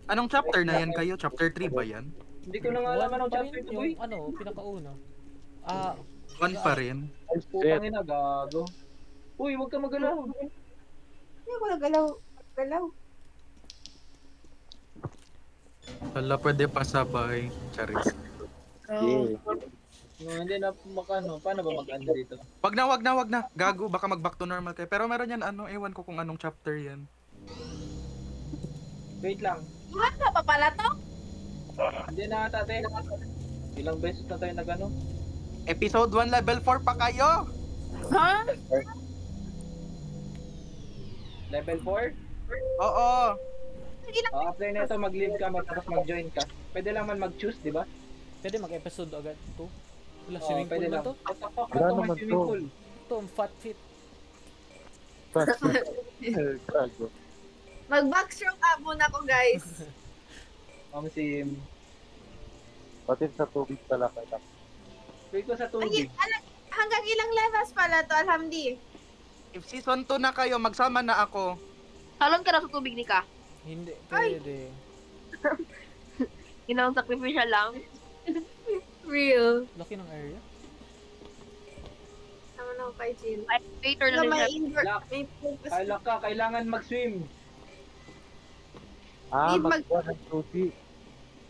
Anong chapter na yan kayo? Chapter 3 ba yan? Hindi ko na nga alam anong Pa rin chapter to, boy. yung ano, pinakauna. 1 pa rin. Putang ina, gago. Uy, huwag ka magalaw. Hindi ako nagalaw. Galaw. Wala, pwede pa sabay. Charis. Yeah. No, hindi na makano. Paano ba mag-ano dito? Wag na. Gago, baka mag back to normal kayo. Pero meron yan ano, ewan ko kung anong chapter yan. Wait lang. Ano pa pala to? Hindi na ata, te. Ilang beses na tayo nag-ano? Episode 1 level 4 pa kayo! Ha? Level 4? Oo. After nito, mag-leave ka, tapos mag-join ka. Pwede lang man mag-choose, di ba? Pwede mag-episode agad to. Wala, Oo, swimming pwede pool lang. na to. What the fuck? Wala Ito may naman swimming to. pool. Ito, ang fat fit. Gago. Mag-backstroke up muna ko, guys. Ang sim. Pati sa tubig pala kaya. Wait ko sa Ay, tubig. hanggang ilang levels pala to, alhamdi. If season 2 na kayo, magsama na ako. Halon ka na sa tubig, Nika. Hindi, pwede. Ginawang sacrificial lang. Real. Laki ng area. Tama na ako kay Jill. Ay, later na Ito rin may siya. indoor, Lock. may focus. Ay, lock ka. Kailangan mag-swim. Need mag- Magbuha ng susi.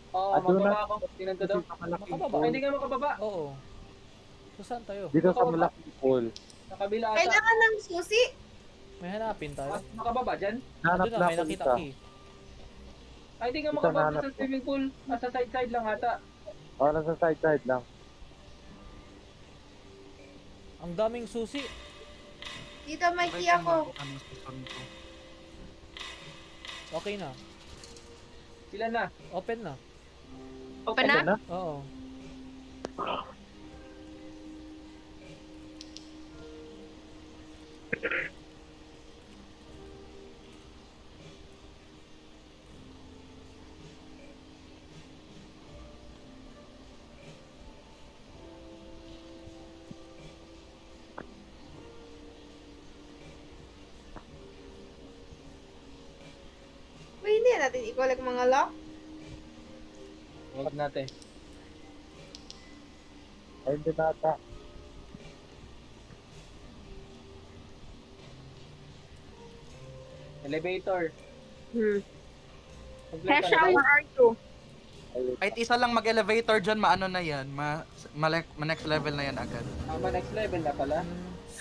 Oo, Ah, doon magbaba ako. Tingnan ko daw. Dito sa malaking Makababa. Ay, pool. hindi ka makababa. Oo. So, saan tayo? Dito sa malaking pool. Sa kabila ata. Kailangan ng susi. May hanapin tayo. Makababa dyan. Nahanap Doon na, na may ako nakita isa. key. Ay, hindi ka Dito makababa nahanap sa ko. swimming pool. Nasa side lang ata. Nasa side lang. Ang daming susi. Dito may key ako. Ano, season 2. Okay na. Sila na. Open na. Open na? na? Oo. Uy, hindi natin i-collect mga lock. Huwag natin. Ay, hindi na ata. Elevator. Complete Hesha, ka na. where are you? Ayun. Kahit isa lang mag-elevator dyan, maano na yan. Ma-next level na yan agad. Next level na pala.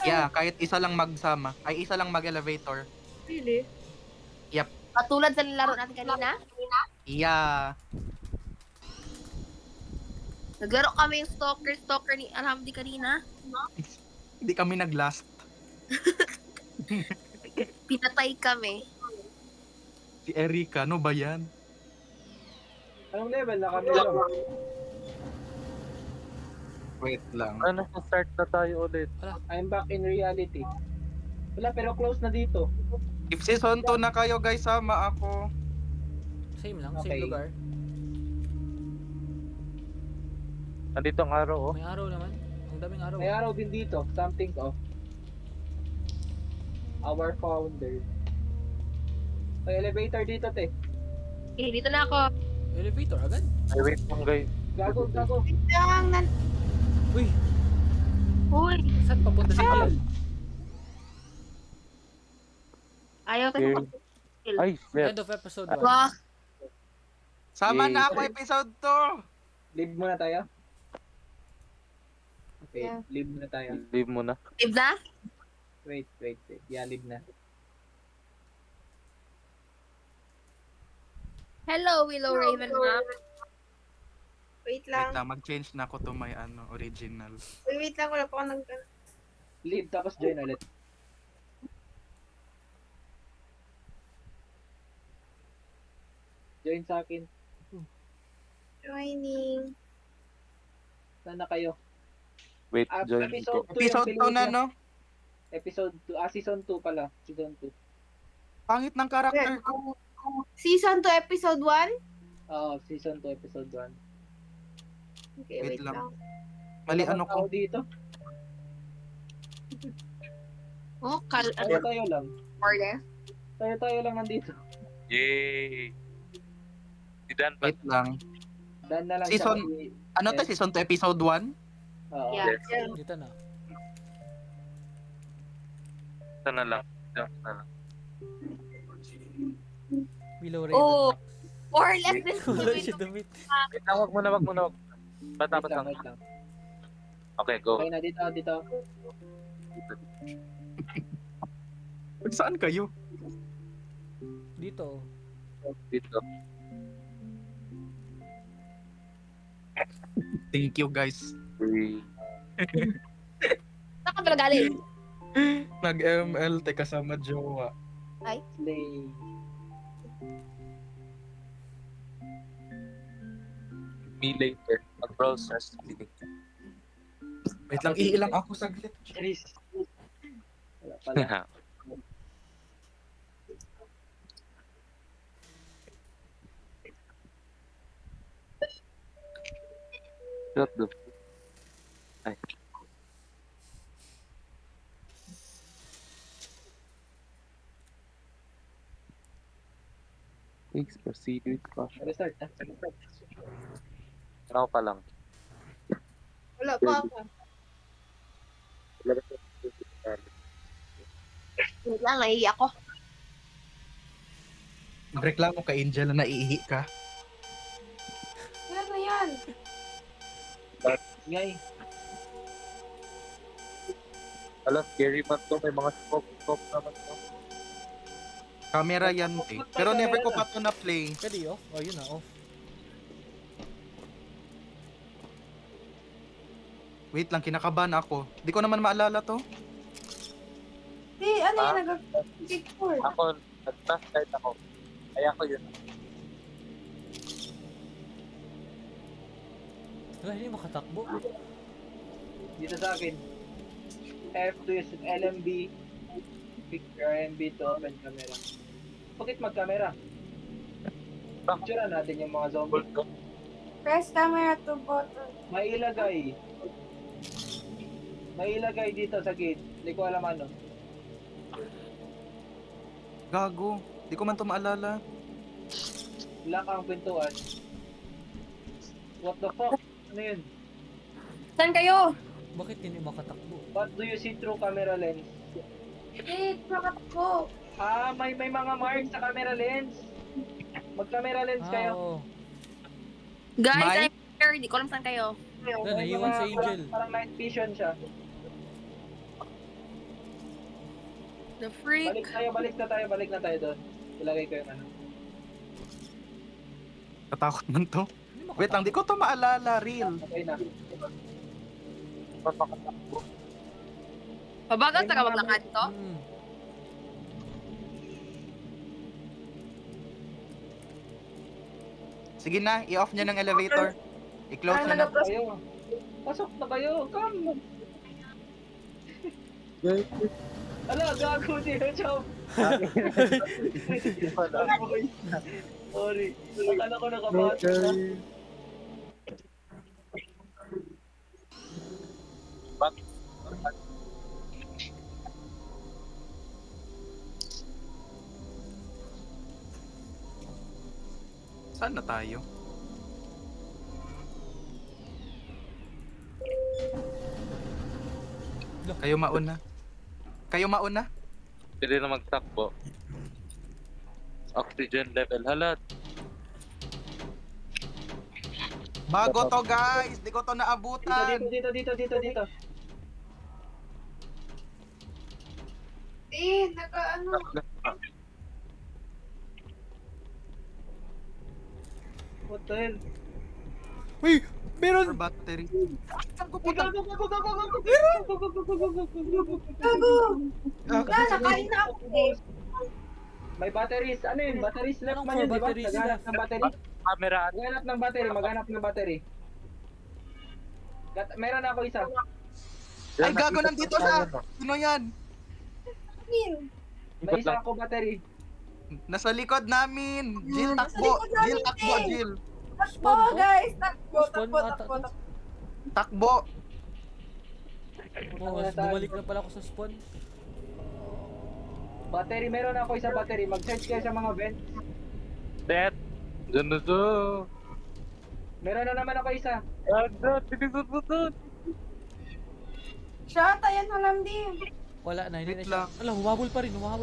Yeah, kahit isa lang magsama. Ay, isa lang mag-elevator. Really? Katulad sa nilaro natin kanina? Yeah. Naglaro kami yung stalker ni Alhamdi kanina. Hindi kami nag-last. Pinatay kami. Si Erika, ano ba yan? Anong level na kami lang? Wait lang. Ano sa start na tayo ulit? I'm back in reality. Wala, pero close na dito. If season 2 na kayo guys, sama ako. Same lang, Okay. same lugar. Nandito ang araw, oh. May araw naman. Ang daming araw. May araw din dito. Something of our founder. May elevator dito, te. Eh, dito na ako. Elevator agad. Ay, wait lang, guys. Gago. Kailangan nan... Uy, Uy, Saan papunta si Jill? ayaw Okay. tayo. Ay, shit. End of episode 1. Wah, Sama Yay. na ako episode 2! Leave muna tayo. Okay, Yeah. leave muna tayo. Leave mo na. live na? Wait. Yeah, leave na. Hello, Willow Raven ma'am. Wait Wait lang. lang, mag-change na ako to my original. Wait lang, wala pa ako nag... Leave tapos join ulit. Join sa akin. Joining. Saan na kayo? Wait, Ah, join episode ko. 2 Episode 2 na, no? Episode 2. Season 2 pala. Season 2. Pangit ng character ko. Season 2, episode 1? Oo, season 2, episode 1. Okay, Wait wait lang. lang. Mali ano ko. dito? Oh, Tayo lang. order. Tayo lang nandito. Yay! Si Dan pa. Wait lang. Dan na lang Season- siya. Ano to? Season 2, episode 1? Oo. Yeah. Yes. Dito na. Ito na lang. Ito na lang. Willow Raven. Oh, or less than Wala siya damit. Wait lang, wag mo na. Patapos lang. Wait lang. Okay, go. Okay na, dito. Saan kayo? Dito. Dito. Thank you, guys. Three. saan ka pala galing? Nag-ML, te kasama jowa. Slay. Me later. Mag-browsers. Wait lang, iilang ako saglit. Chris. Wala pala. Shut the... Ay. Please proceed with caution. Restart na. Ako pa lang. Wala pa ako. Wait lang, naiiyak ako. Magreklamo ka, Angel, na naiihi ka. Yan na yan. Ngay. Alam, scary man to. May mga scope naman to. Camera yan, eh. Pero never ko pa to na-play. Pwede off? Oh, yun na, off. Wait lang, kinakabahan ako. Di ko naman maalala to. Di, ano yun, nag-picture. Ako, nag-flashlight ako. Kaya ako yun. Wala, hindi makatakbo. Dito sa akin. F to use LMB. Picture LMB to open camera. Bakit mag-camera? Picturean natin yung mga zombie. Press camera to button. May ilagay dito sa gate. Hindi ko alam ano. Gago. Di ko man to maalala. Lock ang pintuan. What the fuck? Ano yun? Saan kayo? Bakit hindi makatakbo? What do you see through camera lens? Wait, makatakbo. Ah, may mga marks sa camera lens. Mag-camera lens kayo. Oo. Guys, Mai? I'm here. Di ko alam saan kayo. Wala, May naiwan mga- sa Angel. Parang night vision siya. The freak. Balik na tayo doon. Ilagay ko yung ano. Natakot man to. Hindi makatakbo. Wait lang, di ko to maalala, real. Okay na. Pabagal ka maglakad to? Hmm. Sige na, i-off niya ng elevator. I-close Ano na na. Kayo. Pasok na kayo. Come. Ala, gago niya, Chom. Sorry. Akala ko nakabasa na. Saan na tayo? Kayo mauna. Kayo mauna. Pwede na magtakbo. Oxygen level. Halat. Bago to guys. Di ko to naabutan. Dito. Naka-ano. What the hell? Uy! For Meron! battery. Gago! Ah, Nakain na ako eh. May batteries. Ano yun? Batteries left Anong man for yun, di ba? batteries Maghanap left? ng battery. Camera. Maghanap ng battery. Meron ako isa. Ay, gago, nandito siya. Sino yan? May isa ako battery. Nasa likod namin. Jill, Nasa takbo. likod namin, Jill, takbo, eh. Jill. Takbo, guys! Takbo. Takbo. Oh, bumalik na pala ako sa spawn. Battery, meron ako isa battery. Mag-search kayo sa mga vents. Dead. Diyan na to. Meron na naman ako isa. Agad. Tinisot. Shot, ayan na lang din. Wala na, hindi na Wait siya. lang. Ala, humabol pa rin. Humabol.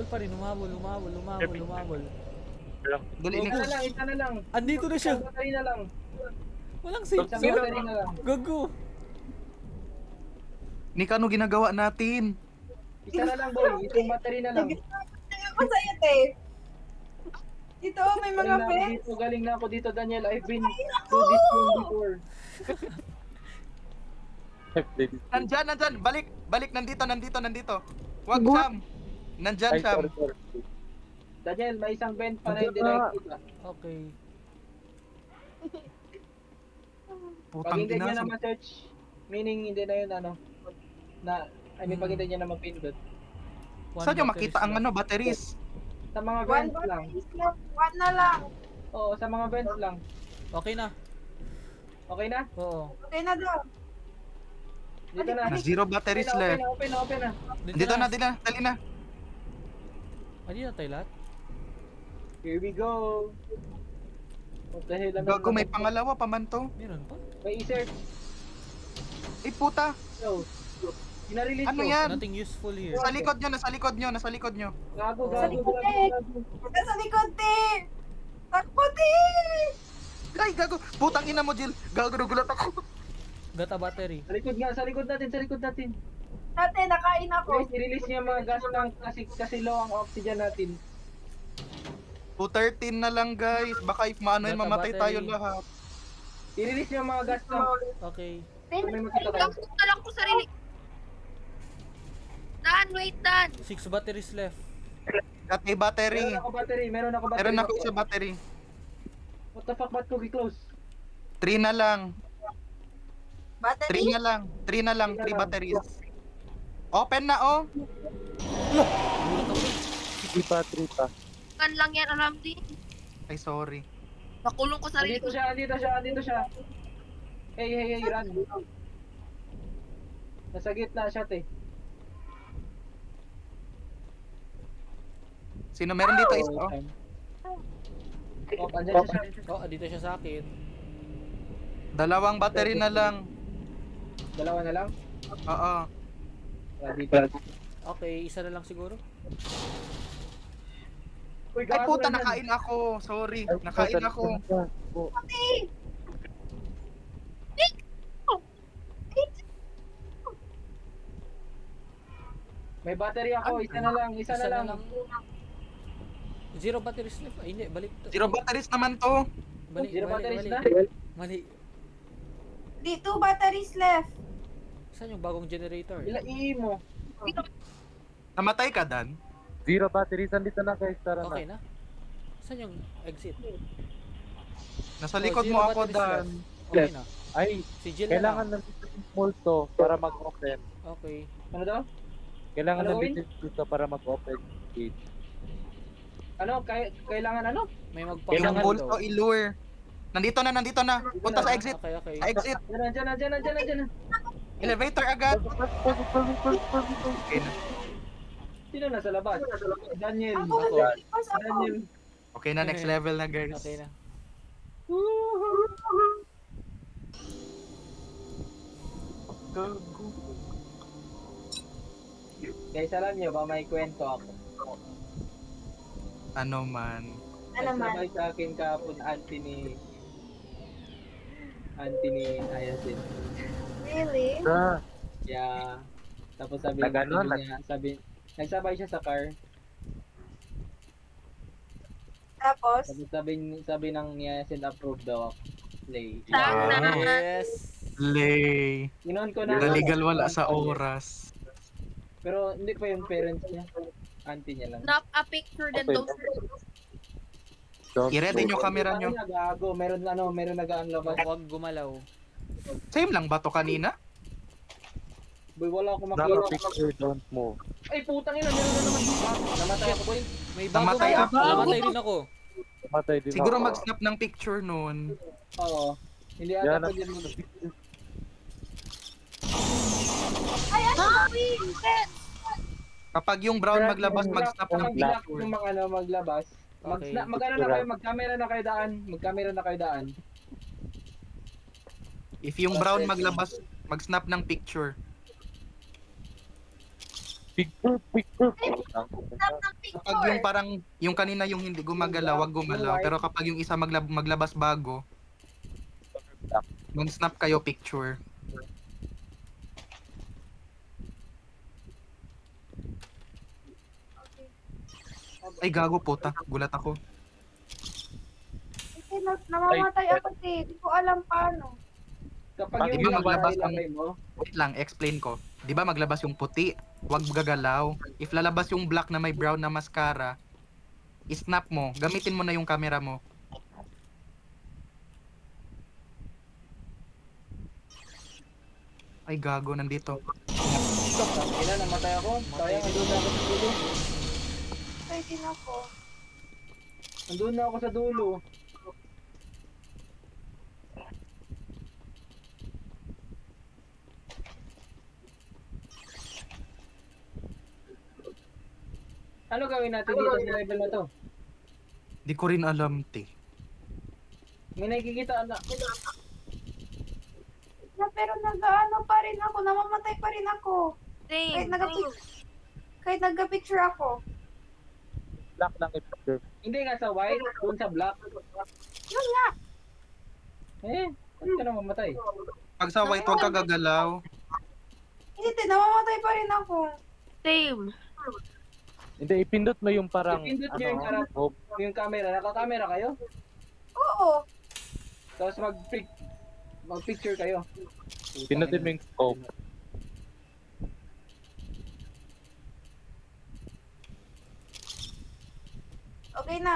Dali, Isa na lang. Andito na siya. Isang battery na lang. Walang safe Isang zone. battery na lang. Gago. Nika, ano ginagawa natin? Isa na lang, boy. Isang battery na lang. Tingnan ko sa'yo, te. Dito, may mga vents. Galing na ako dito, Daniel. I've been through this thing before. Nandyan. Balik, nandito. Wag, Sam. Nandyan, Sam. Daniel, may isang vent pa na hindi nakikita. Okay. Pag Putang hindi niya ina. na ma-search, meaning hindi na yun pag hindi niya na mapindot. Saan nyo makita ang ano, batteries? Sa mga One vents lang. batteries lang. One na lang. Oo, sa mga vents lang. Okay na. Okay na? Oo. Okay na daw. Dito na. Na zero batteries left. Open na. Dito na, dali na. Hindi na tayo lahat. Here we go. What the hell? Gago, may pangalawa pa man to. Meron pa. May insert. Eh, puta. So, ginarelease Ano ko. yan? Nothing useful here. Nasa likod nyo. Gago. Nasa likod, te. Takbo, te. Ay, gago. Putang ina mo, Jill. Gago, nagulat ako. Gata battery. Sa likod natin. Ate, nakain ako. Guys, i-release niya mga gas lang kasi low ang oxygen natin. 213 na lang, guys. Baka if maano yun, Data mamatay tayo battery. lahat. I-release niya mga gas lang. Okay. Kung may makita tayo. lang ko sarili. Dan, wait, Dan. 6 batteries left. Dati battery. Meron ako battery. Meron ako isa battery. What the fuck, ba't cookie close? 3 na lang. Battery? 3 na lang. 3 batteries. Open na, oh. Di battery pa. Kan lang yan, alam din. Ay, sorry. Nakulong ko sarili ko. Andito siya. Hey, run. Nasa gitna siya, te. Sino meron dito isa, oh. Andyan siya. Oh, dito siya sa akin. 2 battery na lang. Dalawa na lang. Oo. Dito. Okay, isa na lang siguro. Uy, Ay, gago puta, na yan. nakain ako. Sorry. Nakain ako. May battery ako, isa na lang. Zero batteries left. Ay, hindi. Balik to. 0 batteries naman to. Balik, Zero batteries na. Mali. Di, 2 batteries left. Saan yung bagong generator? Ilai mo. Namatay ka, Dan? Zero batteries. Andito na guys. Tara Okay na. na. Saan yung exit? Nasa Oh, likod zero mo ako, batteries Dan. left. Okay na. Ay, Si Jill na kailangan lang. nandito yung multo para mag-open. Okay. Ano daw? Kailangan Ano, nandito yung multo para mag-open gate. Ano? Kailangan ano? May Yung magpapangal bulto daw. i-lure. Nandito na. Punta sa exit. Okay, okay. Sa exit. Diyan. Elevator agad. Okay na. Sino nasa labas? Daniel. Ako, Ako. nalipas ako. Daniel. Okay na, next level na, guys. Okay na. Guys, alam nyo ba, may kwento ako. Ano man. Ano man? Nagsabay sa akin kahapon, auntie ni Hyacinth. Really? Ah, Yeah. Tapos sabi Nag-ano? niya, nagsabay siya sa car. Tapos? Tapos sabi ng niya, send approve daw ako. Lay. Wow. Yes. Lay. Ginoon ko na. Naligal wala sa oras. Pero hindi pa yung parents niya. Auntie niya lang. Snap a picture then Okay. don't don't I-ready go. nyo camera nyo. Gago, meron nag-unlabas. Huwag gumalaw. Same lang ba to kanina? Boy, wala akong Snap a makita. picture, don't move. Ay, putang ina, meron na naman. Namatay ako, boy. May bago Namatay ba? ako. Namatay din ako. Matay din Siguro ako. mag-snap ng picture nun. Oo. Hindi Yan, ata pwede mo. Kapag yung brown maglabas, mag-snap ng Kapag black picture. yung mga maglabas. Okay. Mag-ano na kayo, mag-camera na kayo daan. Mag-camera na kayo daan. If yung brown maglabas, mag-snap ng picture. Picture, picture. Snap ng picture. Kapag yung parang, yung kanina yung hindi gumagalaw, wag gumalaw. Pero kapag yung isa maglabas bago, mag-snap kayo picture. Ay, gago puta. Gulat ako. Kasi namamatay ako eh. Di ko alam paano. Kapag Di yung ba maglabas ang- ilagay mo, Wait lang, explain ko. Di ba maglabas yung puti, wag gagalaw. If lalabas yung black na may brown na mascara, i-snap mo. Gamitin mo na yung camera mo. Ay, gago, nandito. ina, namatay ako. Sayang, andun na ako sa dulo. Patay din ako. Andun na ako sa dulo. Ano gawin natin dito sa level na to? Di ko rin alam, te. May nakikita na. Na, pero nag-ano pa rin ako. Namamatay pa rin ako. Kahit Same. kahit nagka-picture ako. Black lang yung picture. Hindi nga sa white, dun sa black. Yun nga. Eh, ano ka na mamatay? Pag sa white, wag ka gagalaw. Hindi, namamatay pa rin ako. Same. Hindi, ipindot mo yung parang, Ipindot nyo yung karap- oh, Yung camera, naka-camera kayo? Oo. Tapos mag-picture kayo. pindutin mo yung scope. Okay na.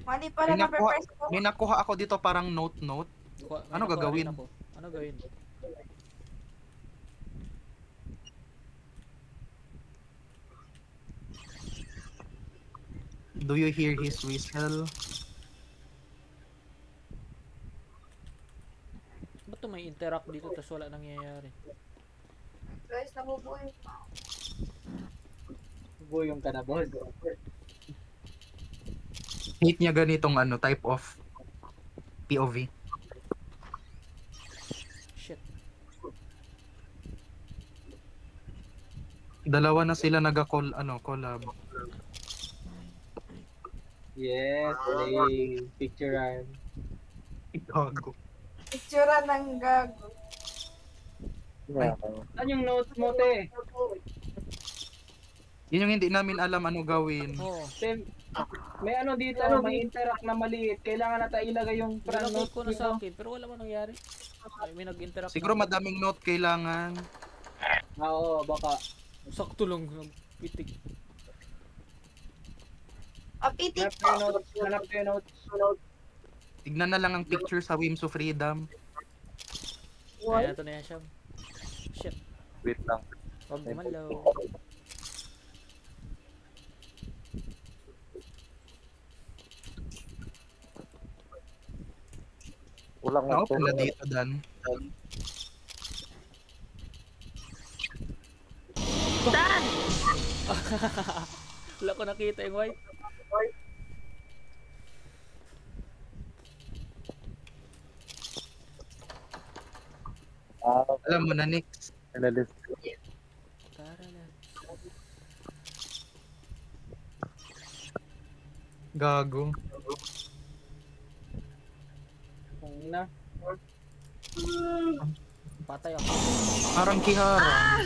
Mali pala May na nakuha, press ko. may nakuha ako dito parang note-note. May Ano nakuha gagawin? rin ako. Ano gawin? Do you hear his whistle? Ba't to may interact dito tas wala nangyayari? Guys, nabubuhay pa. Buyong ka na, boss. Hate niya ganitong ano, type of POV. Shit. Dalawa na sila collab. Yes, play picturean. Gago. Picture ng gago. Yeah. Ano yung notes mo, te? Yun yung hindi namin alam ano gawin. Oo. Te, may ano dito, may interact na maliit. Kailangan natin ilagay yung front Nilagay note ko na sa dito. akin pero wala man nangyari. Ay, may nag-interact Siguro na. madaming note kailangan. Oo, baka. Sakto lang nagpitik. Apitik Hanap kayo po. notes. Hanap kayo notes. Tignan na lang ang picture sa Whims of Freedom. Ayan, ito na yan siya. Shit. Wait lang. Huwag gumalaw. Ulang nga Na-open na dito, Dan. Dan! Wala ko nakita yung white. Ah, Alam mo na, Nix. analyst. Tara lang. Gago. Ang ina. Patay ako. Parang Kihara.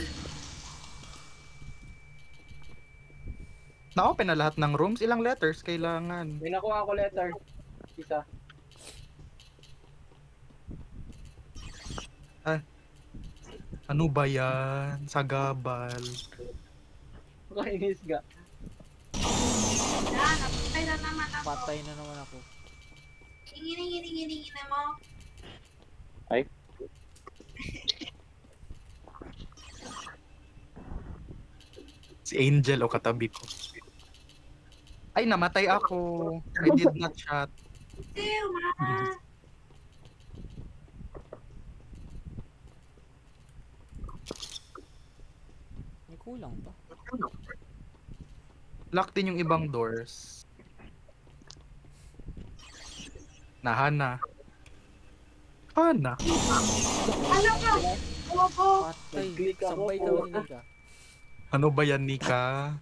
Na-open na lahat ng rooms. Ilang letters kailangan? May nakuha ako letter. Isa. Ano ba yan? Sagabal. Kainis ga. Na, napatay na naman ako. Patay na naman ako. Ingin na mo. Si Angel o katabi ko. Ay, namatay ako. I did not shot. Ew, ma. May kulang pa. Lock din yung ibang doors. Hana. Hana. Ano ka? Opo. Patay. Nag-click ako. Sabay kami ni ka. Ano ba yan, Nika?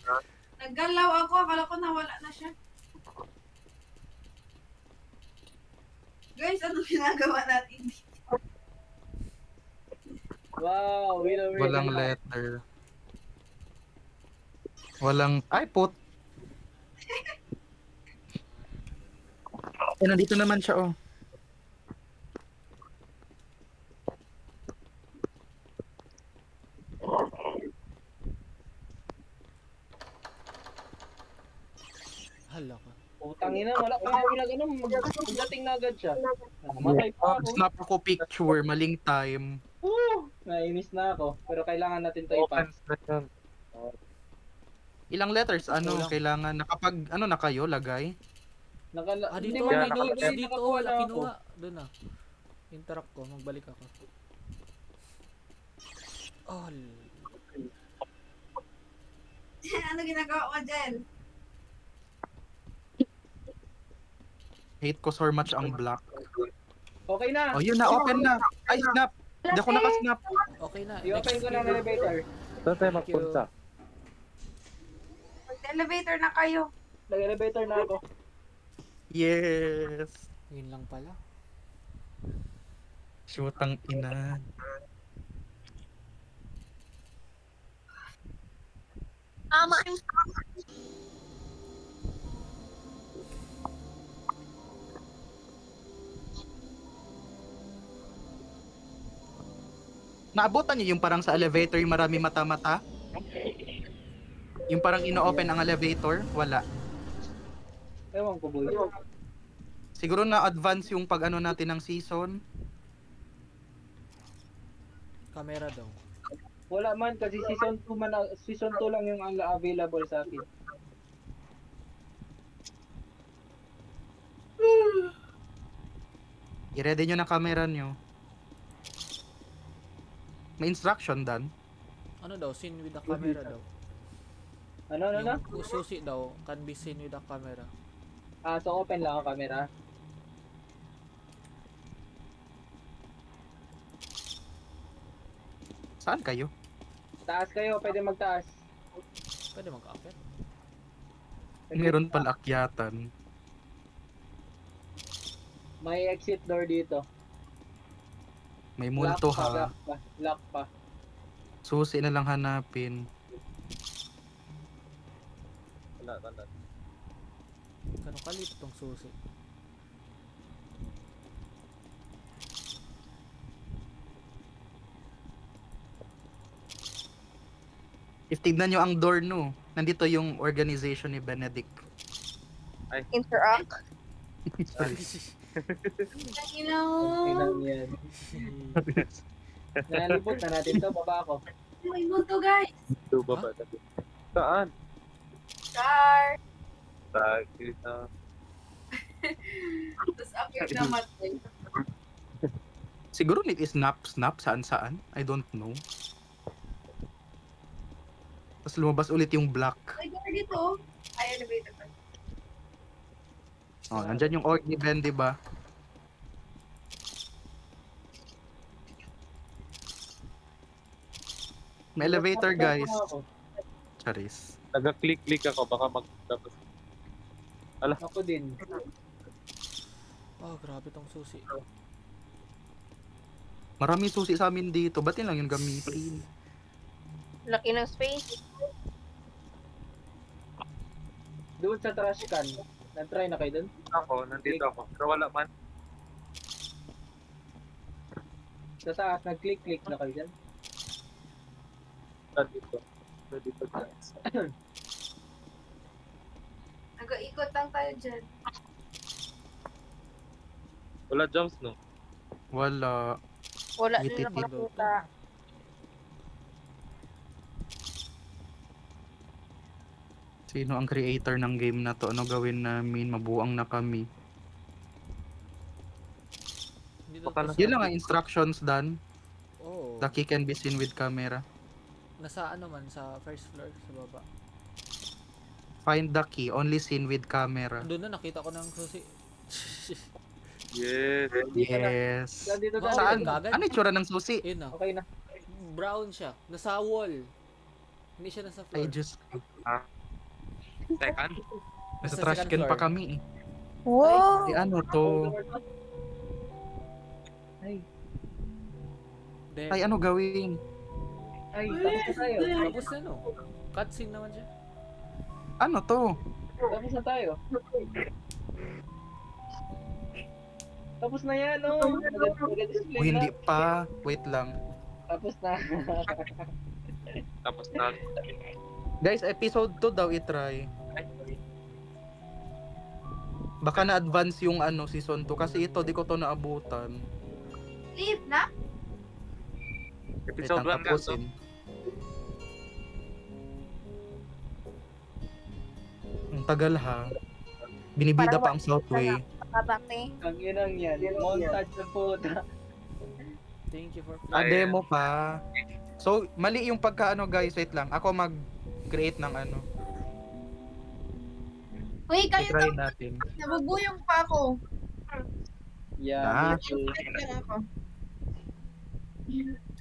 Naggalaw ako. Akala ko nawala na siya. Guys, ano ginagawa natin? Wow, winner. Walang letter. Walang... Ay, put. Eh, nandito naman siya, oh. Hala ka. Putang ina, wala pa nga ginagano. Magdating na agad siya. Namatay pa ako. Snap ako picture, maling time. Nainis na ako. Pero kailangan natin to Open ipas. na yan. Ilang letters, ano, Kulang. kailangan, nakapag, ano na kayo, lagay? Ah, Hindi dito. mo May na- notes hindi dito. nakakuha Wala na ako. kinuha. Doon na. Interact ko. Magbalik ako. Oh, Ano ginagawa mo dyan? Hate ko so much ang black. Okay na. Oh, yun na, open na. Ay, snap. Hindi ako nakasnap. okay na. I-open ko na ang Next elevator. Saan tayo Thank you. magpunta? Mag-elevator na kayo. Nag-elevator na ako. Yes. Yun lang pala. Shoot ang ina. Tama. Naabutan niyo yung parang sa elevator yung marami mata-mata? Yung parang ino-open ang elevator? Wala. Ewan ko, boy. Siguro na-advance yung pag-ano natin ng season. Camera daw. Wala man kasi season 2 lang yung available sa akin. I-ready nyo na camera nyo. May instruction dan. Ano daw? Scene with the camera daw. Ano, ano, ano? Yung susi daw can be seen with the camera. Ah, so open lang ang camera. Saan kayo? Taas kayo, pwede magtaas. Pwede mag-upper. Meron pala akyatan. May exit door dito. May multo Lock pa, ha. lock pa, lock pa. Susi na lang hanapin. Wala, wala. Kano kalit itong susi? If tignan nyo ang door no, nandito yung organization ni Benedict. Interact. Inaw. Tingnan yan. Nalibot na natin to, baba ako. May multo, guys. Ito ba ba? Saan? Char. Tagis na. Tapos appear naman. Siguro need is snap saan. I don't know. Tapos lumabas ulit yung black. Ay, door dito. Ay, elevator pa. Oh, nandyan yung org ni Ben, di ba? May elevator, guys. Charis. Naga-click-click ako, baka magtapos. Ako din. Oh, grabe tong susi. Marami susi sa amin dito. Ba't yun lang yung gamitin? Laki ng space. Doon sa trash can. Nag-try na kayo doon? Ako, nandito ako. Pero wala man. Sa taas, nag-click-click na kayo dyan. Nandito. Nandito guys. Nag-ikot lang tayo dyan. Wala jumps, no? Wala. Wala din Itit- ako nakita. Sino ang creator ng game na to? Ano gawin namin? Mabuang na kami. Dito Baka to Yun sa- lang ang instructions, Dan. Oo. The key can be seen with camera. Nasa ano man, sa first floor, sa baba. Find the key, only seen with camera. Doon na, nakita ko ng susi. Yes. Yes. Nandito Wow. na. Saan? Kagad? Ano yung tsura ng susi? Yun na. Okay na. Brown siya. Nasa wall. Hindi siya nasa Ay, floor. just Second? nasa Nasa trash second can pa floor. kami eh. Wow! Ay, ano to? Ay, Then, Ay, ano gawin? ay, tapos na tayo. tapos na no. Cutscene naman siya. Ano to? Tapos na tayo. Tapos na yan, oh. Nag-display O hindi na. pa. Wait lang. Tapos na. Tapos na. Guys, episode 2 daw itry. Baka na-advance yung ano, season 2. Kasi ito, di ko to naabutan. Leave na? Wait Episode 1 lang, nga. tapusin. Ang tagal ha. Binibida pa ang Southway. Kabate. Ang inang yan. Montage na puta. Thank you for Demo pa. So, mali yung pagkaano guys. Wait lang. Ako mag-create ng ano. Uy, kayo I-try to. natin. Nabubuyong pa ako. Yeah, Ah. me too. Wait lang ako.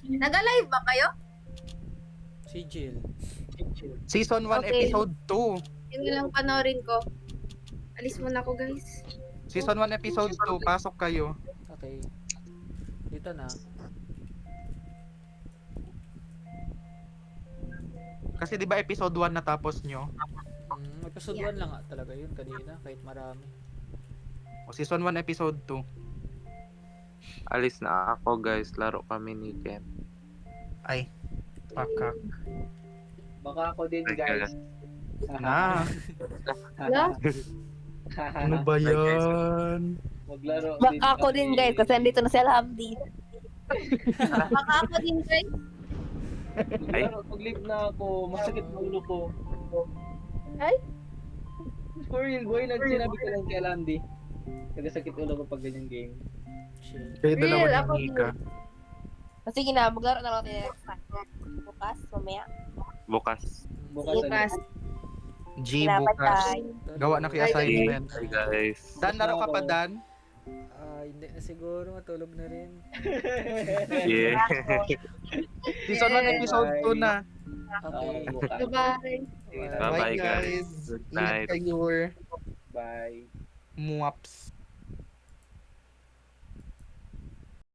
Nag-live ba kayo? si Jill. Season 1, Okay. episode 2. Yun lang panoorin ko. Alis muna ako, guys. Season 1, episode 2. Pasok kayo. Okay. Dito na. Kasi di ba episode 1 natapos nyo? Episode Yeah. 1 lang nga talaga yun kanina, kahit marami. O season 1, episode 2. Alis na ako guys. Laro kami ni Ken. Ay. Pakak. Baka ako din, guys. Na. Wala? Ano ba yan? Maglaro Baka ako din guys, kasi andito na si Alhamdi. Baka ako din, guys. Maglaro, pag-leave na ako. Masakit ang ulo ko. Ay? For real, boy. Sinabi ko lang kay Landy. Nagkasakit ulo ko pag ganyan game. Shit. Kayo dalawa Real, ni ako Mika. Sige na, maglaro na lang tayo next time. Bukas, mamaya. Bukas. Bukas. Bukas. G Salamat bukas. tayo. Gawa na kayo Bye, assignment. Hi guys. Dan, laro ka pa, Dan? Hindi na siguro, matulog na rin. Yeah. Season 1, episode 2 na. Okay. Bukas. Goodbye. Bye-bye, guys. Good Ingat night. kayo. Bye. Muaps.